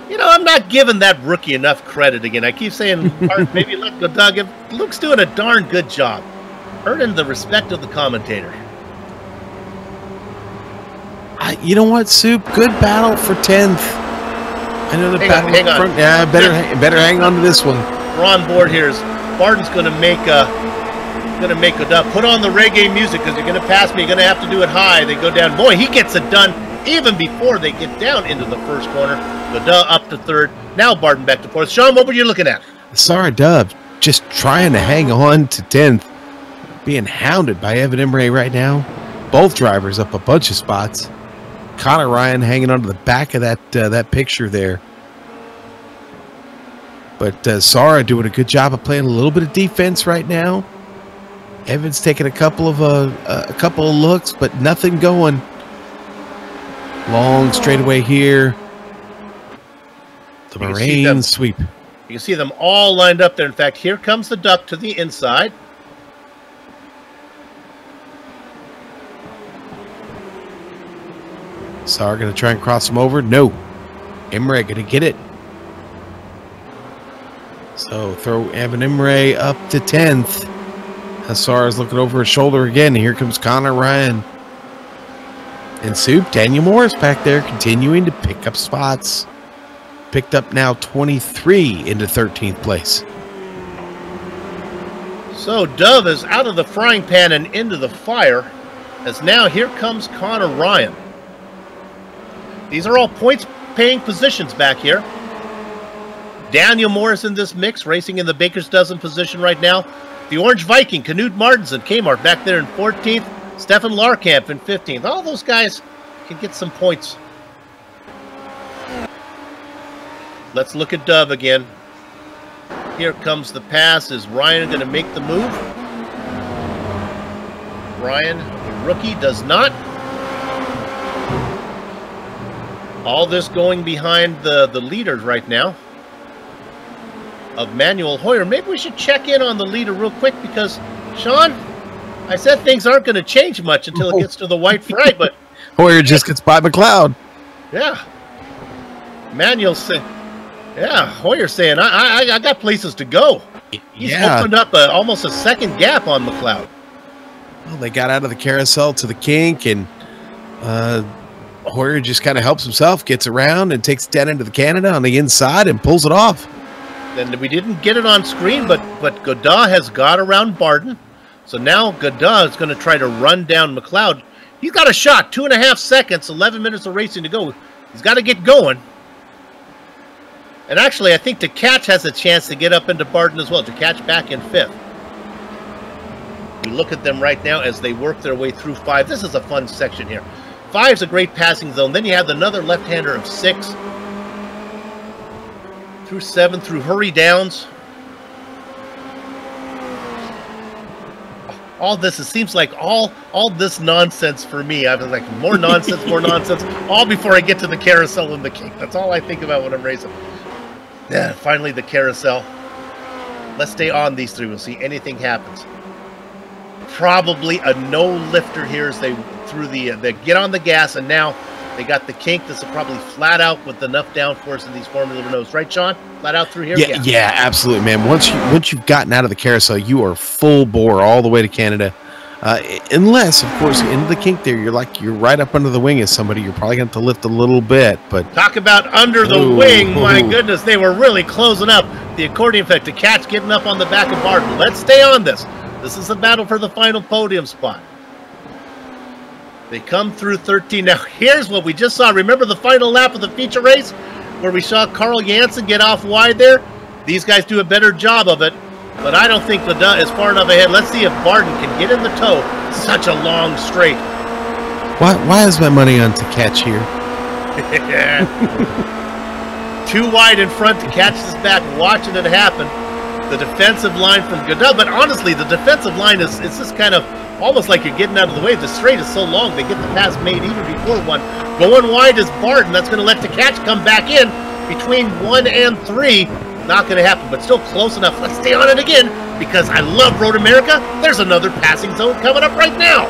You know, I'm not giving that rookie enough credit again. I keep saying, maybe let Godin give. Luke's doing a darn good job. Earning the respect of the commentator. You know what, Soup? Good battle for 10th. I know the battle hang on. Front. Yeah, better hang on to this one. We're on board here. Barton's going to make Godin put on the reggae music because you're going to pass me. You're going to have to do it high. They go down. Boy, he gets it done even before they get down into the first corner. Godin up to 3rd. Now Barton back to 4th. Sean, what were you looking at? Sorry, Dub. Just trying to hang on to 10th. Being hounded by Evan Imre right now. Both drivers up a bunch of spots. Connor Ryan hanging onto the back of that picture there. But Sara doing a good job of playing a little bit of defense right now. Evan's taking a couple of looks, but nothing going. Long straightaway here. The Moraine sweep. You can see them all lined up there. In fact, here comes the duck to the inside. Sar going to try and cross him over. No. Imre going to get it. So throw Evan Imre up to 10th. Sar is looking over his shoulder again. Here comes Connor Ryan. And Soup, Daniel Morris back there continuing to pick up spots. Picked up now 23 into 13th place. So Dove is out of the frying pan and into the fire. As now here comes Connor Ryan. These are all points-paying positions back here. Daniel Morris in this mix, racing in the Baker's Dozen position right now. The Orange Viking, Knut Martinsen, Kmart back there in 14th. Stefan Larkamp in 15th. All those guys can get some points. Let's look at Dove again. Here comes the pass. Is Ryan going to make the move? Ryan, the rookie, does not. All this going behind the leaders right now of Manuel Hoyer. Maybe we should check in on the leader real quick because, Sean, I said things aren't going to change much until it gets to the white flag, but Hoyer just gets by McLeod. Yeah. Manuel saying, yeah, Hoyer saying, I got places to go. He's opened up almost a second gap on McLeod. Well, they got out of the carousel to the kink, and Hoyer just kind of helps himself, gets around, and takes it down into the Canada on the inside and pulls it off. Then we didn't get it on screen, but Godin has got around Barden. So now Godin is going to try to run down McLeod. He's got a shot, 2.5 seconds, 11 minutes of racing to go. He's got to get going. And actually, I think DeCatch has a chance to get up into Barden as well. DeCatch back in 5th. We look at them right now as they work their way through 5. This is a fun section here. 5's a great passing zone. Then you have another left-hander of 6. Through 7, through hurry downs. All this, it seems like all this nonsense for me. I was like, more nonsense, all before I get to the carousel and the kink. That's all I think about when I'm racing. Yeah, finally the carousel. Let's stay on these three. We'll see anything happens. Probably a no lifter here as they get on the gas, and now they got the kink. This will probably flat out with enough downforce in these Formula Renaults, right, Sean? Flat out through here. Yeah, absolutely, man. Once you've gotten out of the carousel, you are full bore all the way to Canada. Unless, of course, into the kink there, you're right up under the wing as somebody. You're probably going to have to lift a little bit, but talk about under the wing. My goodness, they were really closing up. The accordion effect, the catch getting up on the back of Barton. Let's stay on this. This is the battle for the final podium spot. They come through 13. Now, here's what we just saw. Remember the final lap of the feature race where we saw Carl Jansen get off wide there? These guys do a better job of it, but I don't think Ladda is far enough ahead. Let's see if Barton can get in the toe. Such a long straight. Why is my money on to catch here? Too wide in front to catch this back, watching it happen. The defensive line from Godot, but honestly, the defensive line is just kind of almost like you're getting out of the way. The straight is so long, they get the pass made even before one. Going wide is Barton. That's going to let the catch come back in between 1 and 3. Not going to happen, but still close enough. Let's stay on it again because I love Road America. There's another passing zone coming up right now.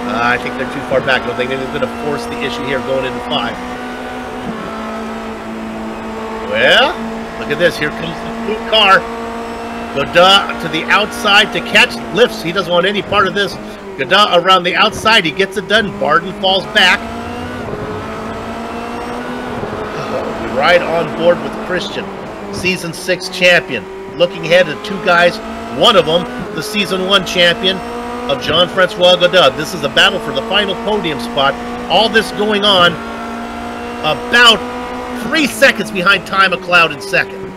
I think they're too far back. I don't think they're going to force the issue here going into 5. Well, look at this. Here comes the blue car. Godot to the outside to catch, lifts. He doesn't want any part of this. Godot around the outside. He gets it done. Barton falls back. We ride on board with Christian, Season 6 champion. Looking ahead at 2 guys. One of them, the Season 1 champion of Jean-Francois Godot. This is a battle for the final podium spot. All this going on about 3 seconds behind Ty McLeod in second.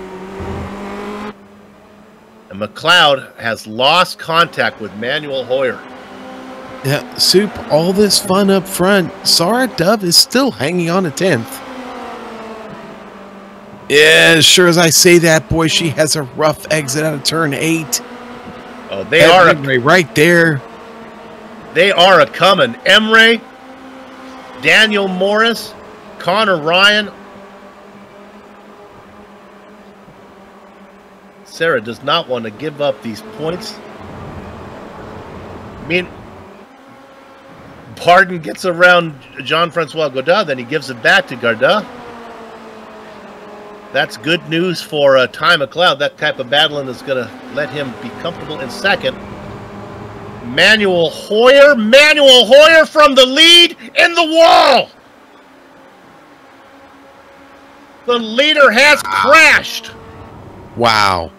And McLeod has lost contact with Manuel Hoyer. Yeah, Soup, all this fun up front. Sarah Dove is still hanging on to 10th. Yeah, as sure as I say that, boy, she has a rough exit out of turn 8. Oh, they are right there. They are a coming. Emre, Daniel Morris, Connor Ryan. Sarah does not want to give up these points. I mean, Barton gets around Jean-Francois Godot, then he gives it back to Garda. That's good news for Ty McLeod. That type of battling is going to let him be comfortable in second. Manuel Hoyer from the lead in the wall. The leader has crashed. Wow.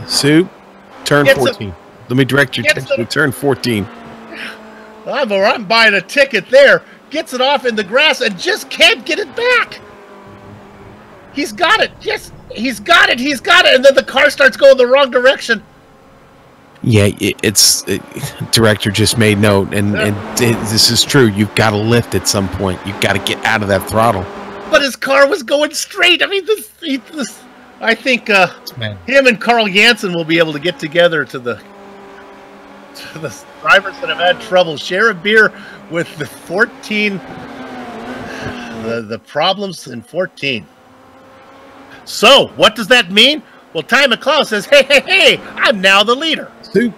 Soup, turn 14. Let me direct your attention to turn 14. I'm buying a ticket there. Gets it off in the grass and just can't get it back. He's got it. Yes, he's got it. He's got it. And then the car starts going the wrong direction. Yeah, director just made note, and this is true. You've got to lift at some point. You've got to get out of that throttle. But his car was going straight. I mean, I think him and Carl Jansen will be able to get together to the drivers that have had trouble. Share a beer with the 14, the problems in 14. So, what does that mean? Well, Ty McLeod says, hey, I'm now the leader. Soup.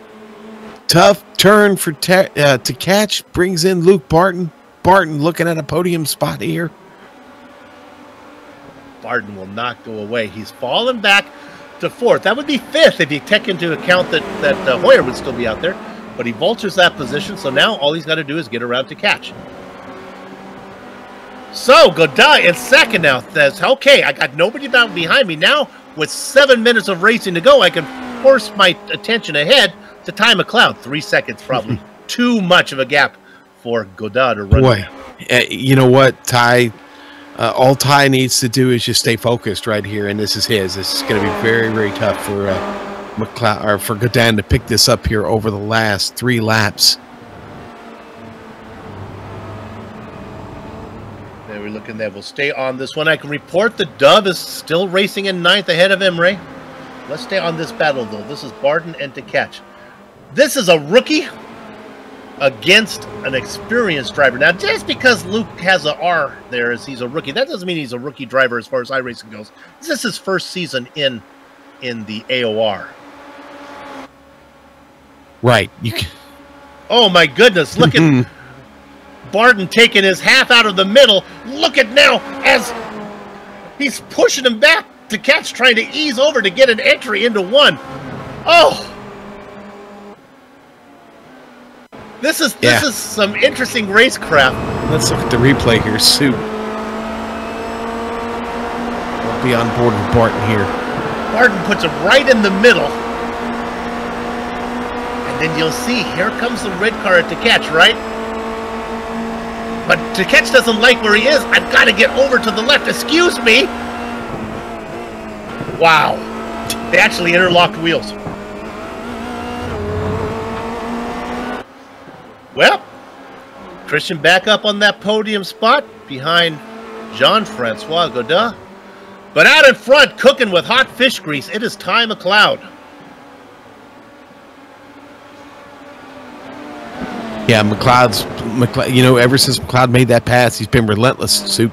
Tough turn for to catch. Brings in Luke Barton. Barton looking at a podium spot here. Barton will not go away. He's fallen back to 4th. That would be 5th if you take into account that Hoyer would still be out there. But he vultures that position, so now all he's got to do is get around to catch. So, Godot in second now says, okay, I got nobody behind me. Now, with 7 minutes of racing to go, I can force my attention ahead to Ty McLeod. 3 seconds, probably too much of a gap for Godot to run. Boy, you know what, Ty? All Ty needs to do is just stay focused right here, and this is his. This is going to be very, very tough for McLeod or for Godin to pick this up here over the last 3 laps. There we're looking there. We'll stay on this one. I can report the Dove is still racing in 9th ahead of Emre. Let's stay on this battle though. This is Barton and to catch. This is a rookie against an experienced driver. Now, just because Luke has an R there as he's a rookie, that doesn't mean he's a rookie driver as far as iRacing goes. This is his first season in the AOR. Right. You can... Oh, my goodness. Look at Barton taking his half out of the middle. Look at now as he's pushing him back to catch, trying to ease over to get an entry into one. Oh! This is some interesting racecraft. Let's look at the replay here, Soup. I'll be on board with Barton here. Barton puts it right in the middle. And then you'll see, here comes the red car at Teketch, right? But Teketch doesn't like where he is. I've got to get over to the left. Excuse me. Wow. They actually interlocked wheels. Well, Christian back up on that podium spot behind Jean-Francois Godin. But out in front, cooking with hot fish grease, it is Ty McLeod. Yeah, McLeod's, you know, ever since McLeod made that pass, he's been relentless, Soup.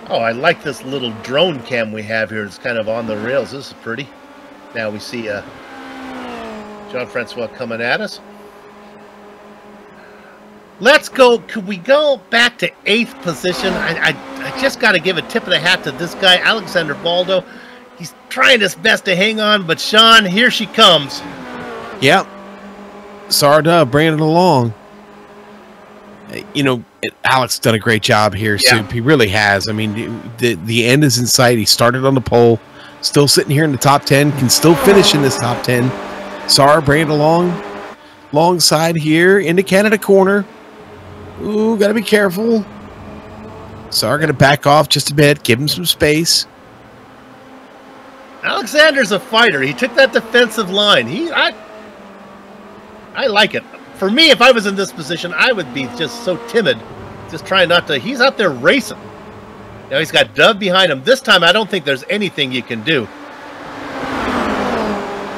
Oh, I like this little drone cam we have here. It's kind of on the rails. This is pretty. Now we see Jean-Francois coming at us. Let's go. Could we go back to 8th position? I just got to give a tip of the hat to this guy, Alexander Valdo. He's trying his best to hang on, but Sean, here she comes. Yep. Sarda bringing it along. You know, Alex done a great job here, Soup. He really has. I mean, the end is in sight. He started on the pole, still sitting here in the top 10, can still finish in this top 10. Sarah bringing it along, alongside here into Canada corner. Ooh, got to be careful. Sarah going to back off just a bit, give him some space. Alexander's a fighter. He took that defensive line. I like it. For me, if I was in this position, I would be just so timid, just trying not to. He's out there racing. Now he's got Dove behind him. This time, I don't think there's anything you can do.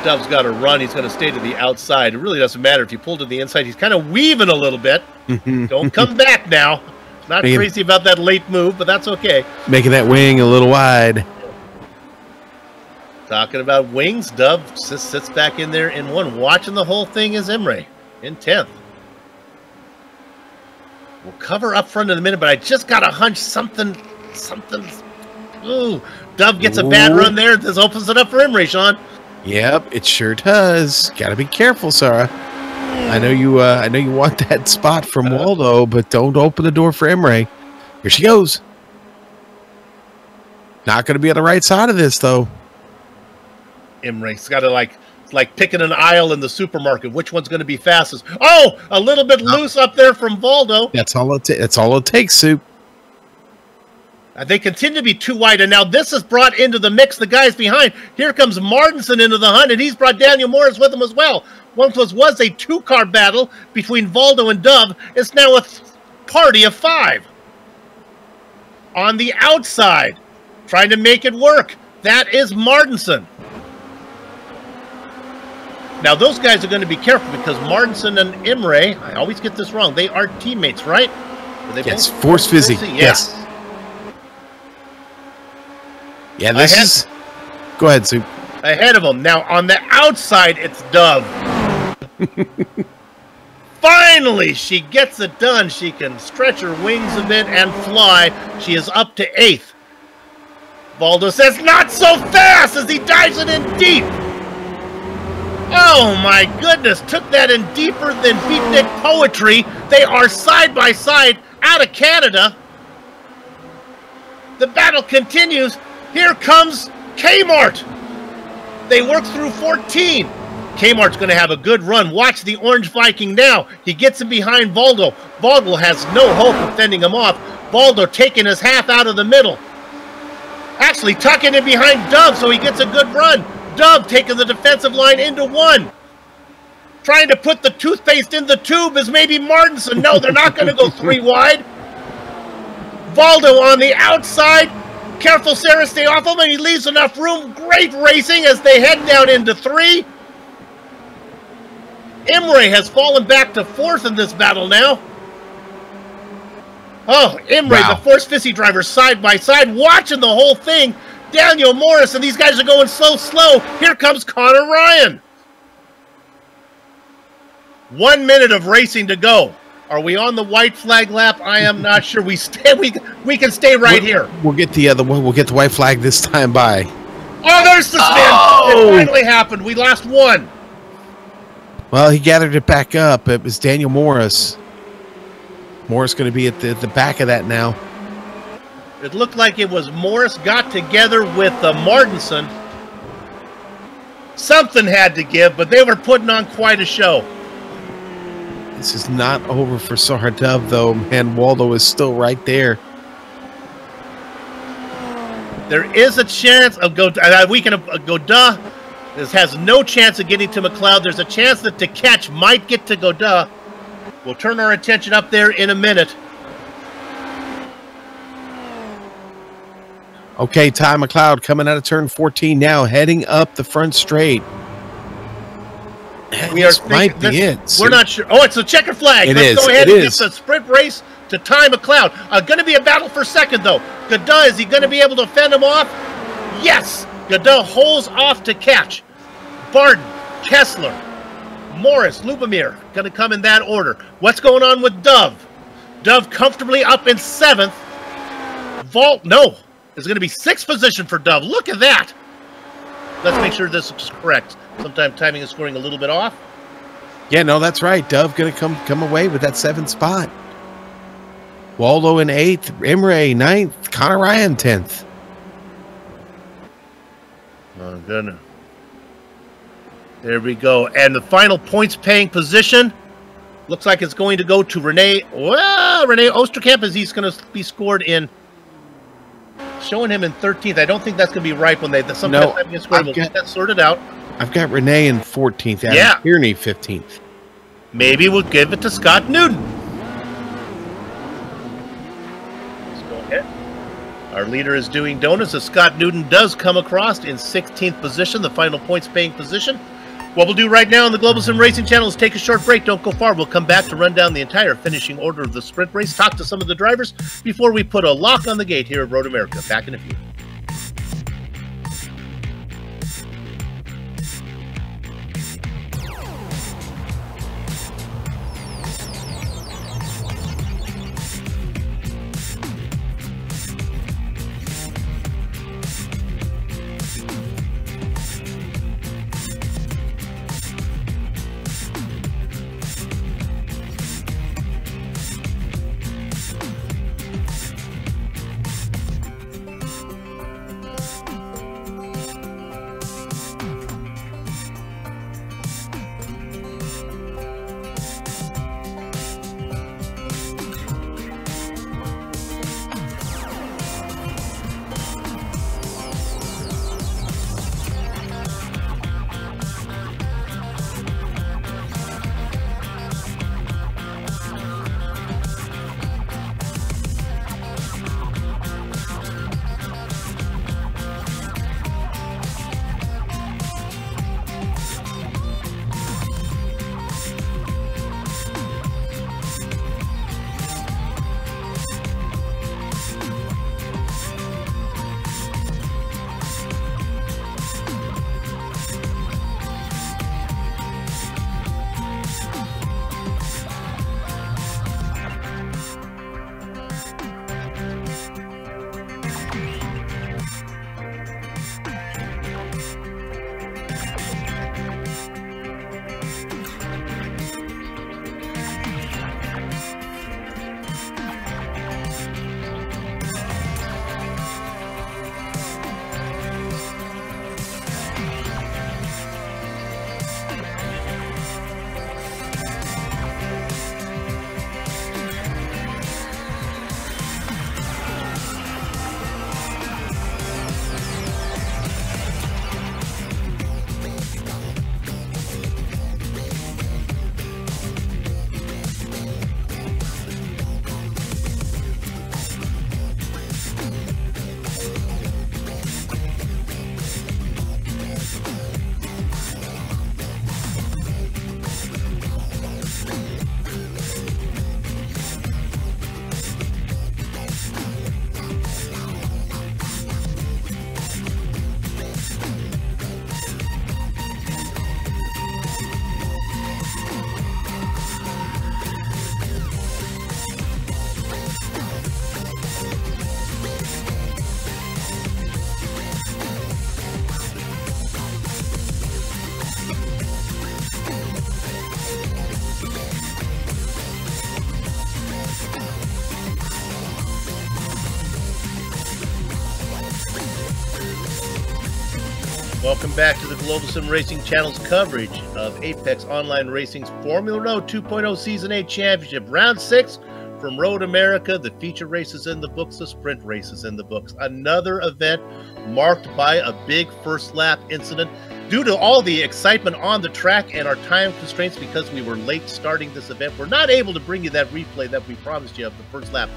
Dove's got to run. He's going to stay to the outside. It really doesn't matter if you pull to the inside. He's kind of weaving a little bit. Don't come back now. Not crazy about that late move, but that's okay. Making that wing a little wide. Talking about wings, Dove just sits back in there in 1. Watching the whole thing is Imre in 10th. We'll cover up front in a minute, but I just got a hunch something. Ooh, Dove gets a bad run there. This opens it up for Imre, Sean. Yep, it sure does. Got to be careful, Sarah. I know you want that spot from Waldo, but don't open the door for Imre. Here she goes. Not going to be on the right side of this, though. Imre's got to like picking an aisle in the supermarket. Which one's going to be fastest? Oh, a little bit loose up there from Valdo. That's all it takes, Soup. They continue to be too wide, and now this is brought into the mix. The guys behind. Here comes Martinson into the hunt, and he's brought Daniel Morris with him as well. Once was a 2-car battle between Valdo and Dove. It's now a party of 5. On the outside, trying to make it work. That is Martinson. Now, those guys are going to be careful because Martinson and Imre, I always get this wrong, they are teammates, right? Are they yes, Force Fizzy. Yes. Yeah, this is... Go ahead, Soup. Ahead of them. Now, on the outside, it's Dove. Finally, she gets it done. She can stretch her wings a bit and fly. She is up to 8th. Valdo says, not so fast, as he dives it in deep. Oh, my goodness. Took that in deeper than Beatnik Poetry. They are side by side out of Canada. The battle continues. Here comes Kmart. They work through 14. Kmart's going to have a good run. Watch the Orange Viking now. He gets him behind Valdo. Valdo has no hope of fending him off. Valdo taking his half out of the middle. Actually tucking it behind Dove so he gets a good run. Dove taking the defensive line into 1. Trying to put the toothpaste in the tube is maybe Martinson. No, they're not going to go 3 wide. Valdo on the outside. Careful, Sarah, stay off him, and he leaves enough room. Great racing as they head down into 3. Imre has fallen back to 4th in this battle now. Oh, Imre, Wow. the Force Fissy driver, side by side, watching the whole thing. Daniel Morris, and these guys are going so slow. Here comes Connor Ryan. 1 minute of racing to go. Are we on the white flag lap? I am not sure. We can stay right here. We'll get the other one. We'll get the white flag this time by. Oh, there's the spin. Oh! It finally happened. We lost one. Well, he gathered it back up. It was Daniel Morris. Morris going to be at the back of that now. It looked like it was Morris got together with Martinson. Something had to give, but they were putting on quite a show. This is not over for Sardub, though. Man, Waldo is still right there. There is a chance of Godin has no chance of getting to McLeod. There's a chance that to catch might get to Godin. We'll turn our attention up there in a minute. Okay, Ty McLeod coming out of turn 14 now, heading up the front straight. This might be it. We're not sure. Oh, it's a checker flag. Let's go ahead and get the sprint race to Ty McLeod. Going to be a battle for second, though. Godin, is he going to be able to fend him off? Yes. Godin holds off to catch. Barden, Kessler, Morris, Lubomir, going to come in that order. What's going on with Dove? Dove comfortably up in 7th. Vault, no. It's going to be 6th position for Dove. Look at that. Let's make sure this is correct. Sometimes timing is scoring a little bit off. Yeah, no, that's right. Dove going to come away with that 7th spot. Waldo in 8th, Imre 9th, Connor Ryan 10th. Oh, goodness. There we go. And the final points paying position looks like it's going to go to Renee. Well, Renee Osterkamp, as he's going to be scored in. Showing him in 13th. I don't think that's going to be right when they sometimes have scored. We'll get that sorted out. I've got Renee in 14th. Adam Tierney 15th. Maybe we'll give it to Scott Newton. Let's go ahead. Our leader is doing donuts as Scott Newton does come across in 16th position, the final points paying position. What we'll do right now on the Global Sim Racing channel is take a short break. Don't go far. We'll come back to run down the entire finishing order of the sprint race, talk to some of the drivers before we put a lock on the gate here at Road America. Back in a few. Welcome back to the Global Sim Racing Channel's coverage of Apex Online Racing's Formula Renault 2.0 Season 8 Championship. Round 6 from Road America. The feature races in the books, the sprint races in the books. Another event marked by a big first lap incident. Due to all the excitement on the track and our time constraints because we were late starting this event, we're not able to bring you that replay that we promised you of the first lap.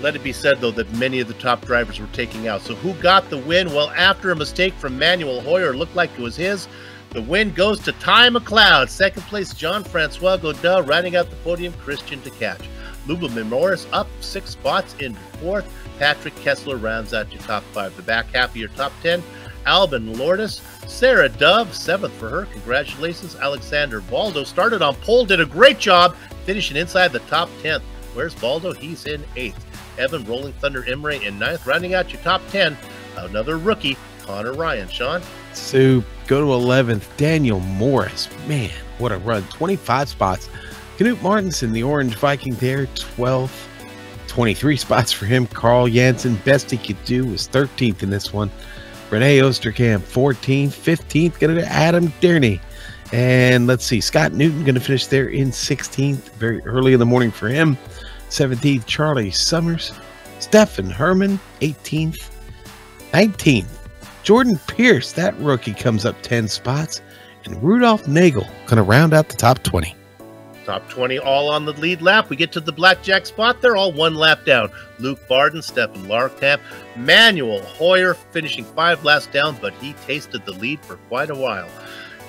Let it be said, though, that many of the top drivers were taking out. So who got the win? Well, after a mistake from Manuel Hoyer, looked like it was his. The win goes to Ty McLeod. Second place, Jean-Francois Godin. Riding out the podium, Christian Tkach. Lubomir Morris up 6 spots into 4th. Patrick Kessler rounds out your top 5. The back half of your top 10, Albin Lourdes. Sarah Dove, 7th for her. Congratulations. Alexander Baldo started on pole, did a great job, finishing inside the top 10th. Where's Baldo? He's in 8th. Evan Rolling Thunder Imre in 9th. Rounding out your top 10, another rookie, Connor Ryan. Sean? So go to 11th, Daniel Morris. Man, what a run. 25 spots. Knut Martinson, the Orange Viking there, 12th. 23 spots for him. Carl Jansen, best he could do, was 13th in this one. Renee Osterkamp, 14th. 15th, going to Adam Tierney. And let's see, Scott Newton going to finish there in 16th. Very early in the morning for him. 17th, Charlie Summers. Stefan Herman, 18th. 19th, Jordan Pierce. That rookie comes up 10 spots. And Rudolph Nagel going to round out the top 20. Top 20 all on the lead lap. We get to the blackjack spot. They're all 1 lap down. Luke Barden, Stefan Larkamp, Manuel Hoyer finishing 5 laps down, but he tasted the lead for quite a while.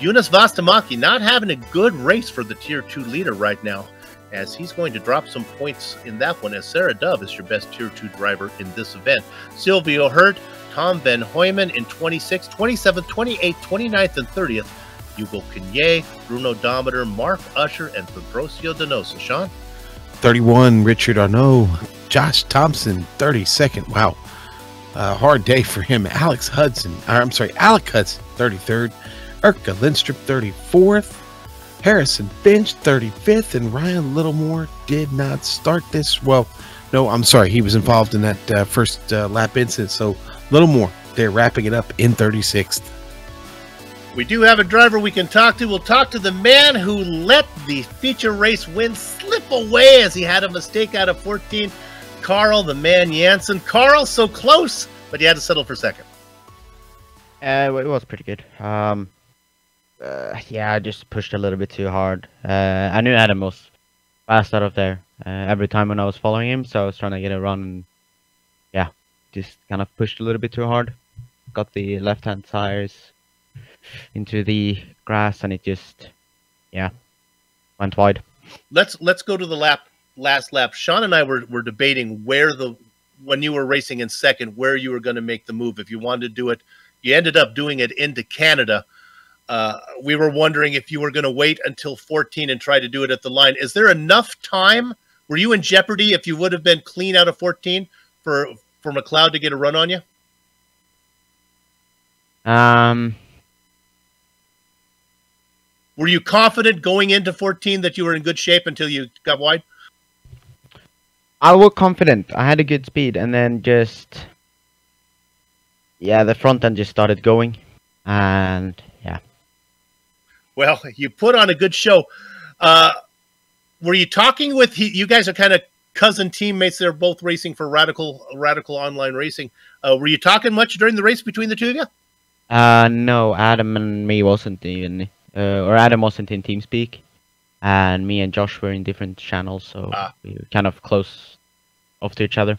Yunus Vastamaki not having a good race for the Tier 2 leader right now, as he's going to drop some points in that one, as Sarah Dove is your best Tier 2 driver in this event. Silvio Hurt, Tom Van Hoyman in 26th, 27th, 28th, 29th, and 30th. Hugo Kinye, Bruno Dometer, Mark Usher, and Fabricio Donoso. Sean? 31, Richard Arnault. Josh Thompson, 32nd. Wow. Hard day for him. Alec Hudson, 33rd. Urka Lindstrup, 34th. Harrison Finch, 35th, and Ryan Littlemore did not start this. Well, no, I'm sorry. He was involved in that first lap incident. So Littlemore, they're wrapping it up in 36th. We do have a driver we can talk to. We'll talk to the man who let the feature race win slip away as he had a mistake out of 14. Carl, the man Jansen. Carl, so close, but he had to settle for second. It was pretty good. Yeah, I just pushed a little bit too hard. I knew Adam was fast out of there every time when I was following him, so I was trying to get a run. And yeah, just kind of pushed a little bit too hard. Got the left-hand tires into the grass, and it just, yeah, went wide. Let's go to the last lap. Sean and I were debating when you were racing in second, where you were going to make the move. If you wanted to do it, you ended up doing it into Canada. We were wondering if you were going to wait until 14 and try to do it at the line. Is there enough time? Were you in jeopardy if you would have been clean out of 14 for McLeod to get a run on you? Were you confident going into 14 that you were in good shape until you got wide? I was confident. I had a good speed, and then just, yeah, the front end just started going, and yeah. Well, you put on a good show. Were you talking with you guys are kind of cousin teammates? They're both racing for Radical Online Racing. Were you talking much during the race between the two of you? No, Adam and me wasn't even, or Adam wasn't in TeamSpeak, and me and Josh were in different channels, so we were kind of close off to each other.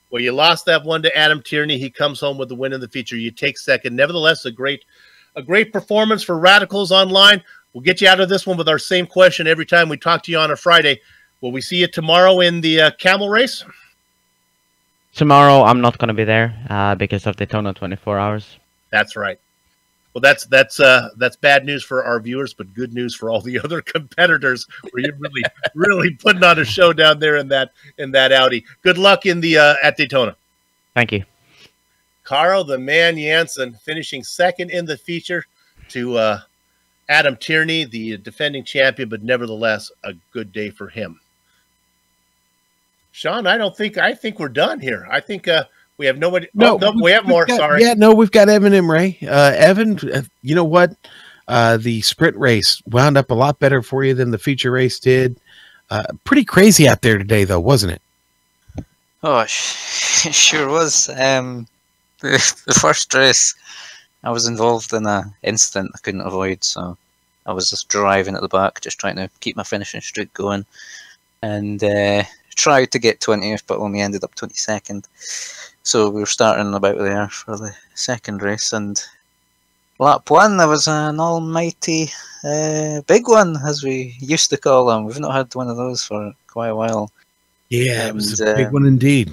Well, you lost that one to Adam Tierney. He comes home with the win in the feature. You take second. Nevertheless, a great performance for Radicals Online. We'll get you out of this one with our same question every time we talk to you on a Friday. Will we see you tomorrow in the camel race? Tomorrow, I'm not going to be there because of Daytona 24 hours. That's right. Well, that's bad news for our viewers, but good news for all the other competitors. Where you're really putting on a show down there in that Audi. Good luck in the at Daytona. Thank you. Carl, the man Jansen, finishing second in the feature to Adam Tierney, the defending champion, but nevertheless a good day for him. Sean, I think we're done here. I think We have nobody. No, oh, nope, we have more. Sorry. Yeah, no, we've got Evan Imre. Evan, you know what? The sprint race wound up a lot better for you than the feature race did. Pretty crazy out there today, though, wasn't it? Oh, it sure was. The first race, I was involved in an incident I couldn't avoid, so I was just driving at the back, just trying to keep my finishing streak going, and tried to get 20th, but only ended up 22nd. So we were starting about there for the second race, and lap one, there was an almighty big one, as we used to call them. We've not had one of those for quite a while. Yeah, it was a big one indeed.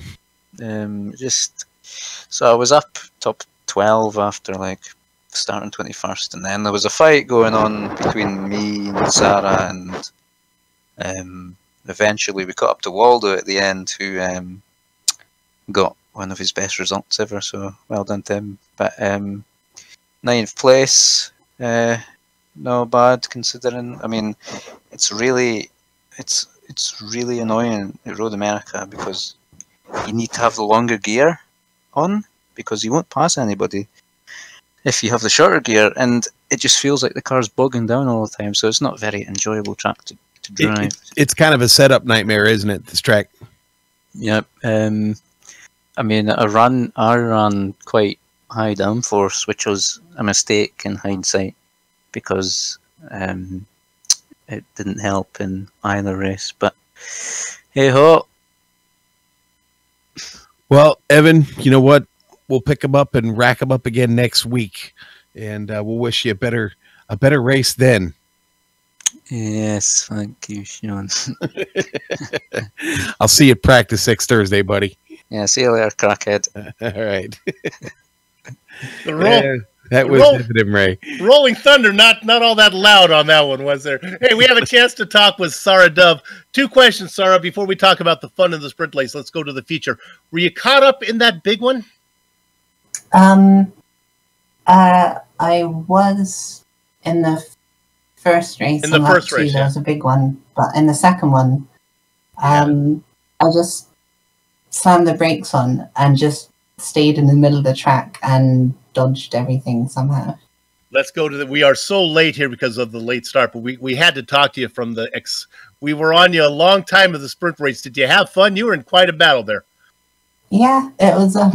So I was up top 12 after like starting 21st, and then there was a fight going on between me and Sarah, and eventually we got up to Waldo at the end, who got one of his best results ever, so well done to him. But 9th place, no bad considering. I mean, it's really annoying at Road America because you need to have the longer gear on, because you won't pass anybody if you have the shorter gear, and it just feels like the car's bogging down all the time, so it's not a very enjoyable track to drive. It's kind of a setup nightmare, isn't it, this track? Yep. I mean, I ran quite high downforce, which was a mistake in hindsight, because it didn't help in either race, but hey ho. Well, Evan, you know what? We'll pick them up and rack them up again next week, and we'll wish you a better race then. Yes, thank you, Sean. I'll see you at practice next Thursday, buddy. Yeah, see you later, crackhead. All right. That was Evan Imre. Rolling Thunder, not all that loud on that one, was there? Hey, we have a chance to talk with Sarah Dove. 2 questions, Sarah, before we talk about the fun of the sprint race. Let's go to the feature. Were you caught up in that big one? I was in the first race. In the first race, there was a big one, but in the second one, I just slammed the brakes on and just stayed in the middle of the track and dodged everything somehow. Let's go to the. We are so late here because of the late start, but we had to talk to you from the We were on you a long time of the sprint race. Did you have fun? You were in quite a battle there. Yeah, it was a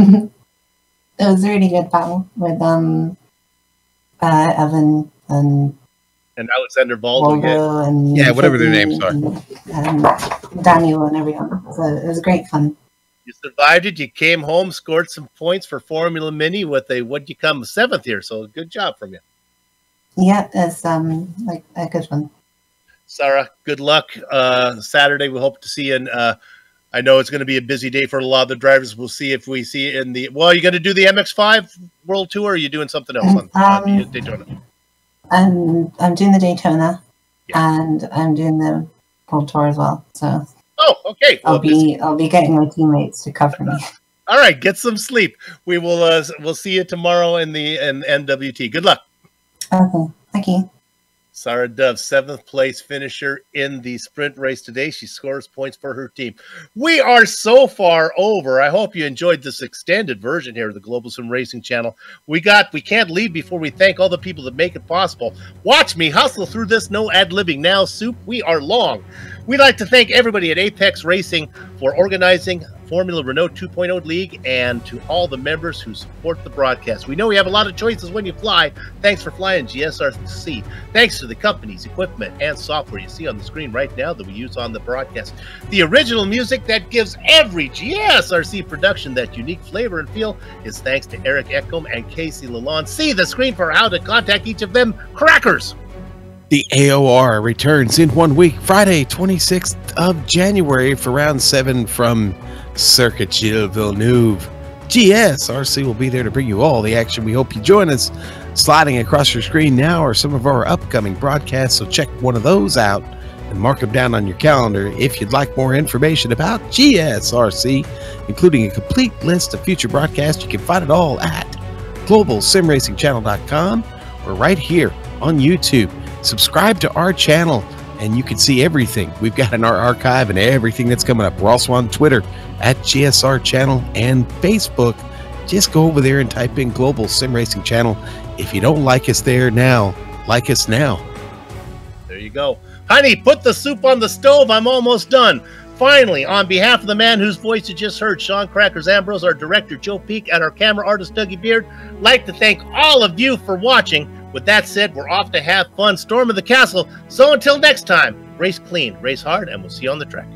really good battle with Evan and Alexander Baldo, and whatever their names are, and Daniel and everyone. So it was great fun. You survived it. You came home, scored some points for Formula Mini with what'd you come 7th here? So good job from you. Yeah, it's like a good one. Sarah, good luck. Saturday we hope to see you. And I know it's going to be a busy day for a lot of the drivers. We'll see if we see you in the. Well, you going to do the MX5 World Tour, or are you doing something else on Daytona? I'm doing the Daytona, and I'm doing the World Tour as well. So. Oh, okay. I'll be getting my teammates to cover me. All right, get some sleep. We will. We'll see you tomorrow in the NWT. Good luck. Okay, thank you. Sarah Dove, 7th place finisher in the sprint race today. She scores points for her team. We are so far over. I hope you enjoyed this extended version here of the Global Sim Racing channel. We can't leave before we thank all the people that make it possible. Watch me hustle through this no ad-libbing now soup. We are long. We'd like to thank everybody at Apex Racing for organizing Formula Renault 2.0 League, and to all the members who support the broadcast. We know we have a lot of choices when you fly. Thanks for flying GSRC. Thanks to the companies, equipment, and software you see on the screen right now that we use on the broadcast. The original music that gives every GSRC production that unique flavor and feel is thanks to Eric Eckham and Casey Lalonde. See the screen for how to contact each of them crackers. The AOR returns in 1 week, Friday, 26th of January for round 7 from Circuit Gilles Villeneuve. GSRC will be there to bring you all the action. We hope you join us. Sliding across your screen now are some of our upcoming broadcasts, so check one of those out and mark them down on your calendar. If you'd like more information about GSRC, including a complete list of future broadcasts, you can find it all at globalsimracingchannel.com or right here on YouTube. Subscribe to our channel and you can see everything we've got in our archive and everything that's coming up. We're also on Twitter at GSR Channel and Facebook. Just go over there and type in Global Sim Racing Channel. If you don't like us there now, like us now. There you go. Honey, put the soup on the stove. I'm almost done. Finally, on behalf of the man whose voice you just heard, Sean Crackers Ambrose, our director, Joe Peak, and our camera artist, Dougie Beard, I'd like to thank all of you for watching. With that said, we're off to have fun, storm of the castle. So until next time, race clean, race hard, and we'll see you on the track.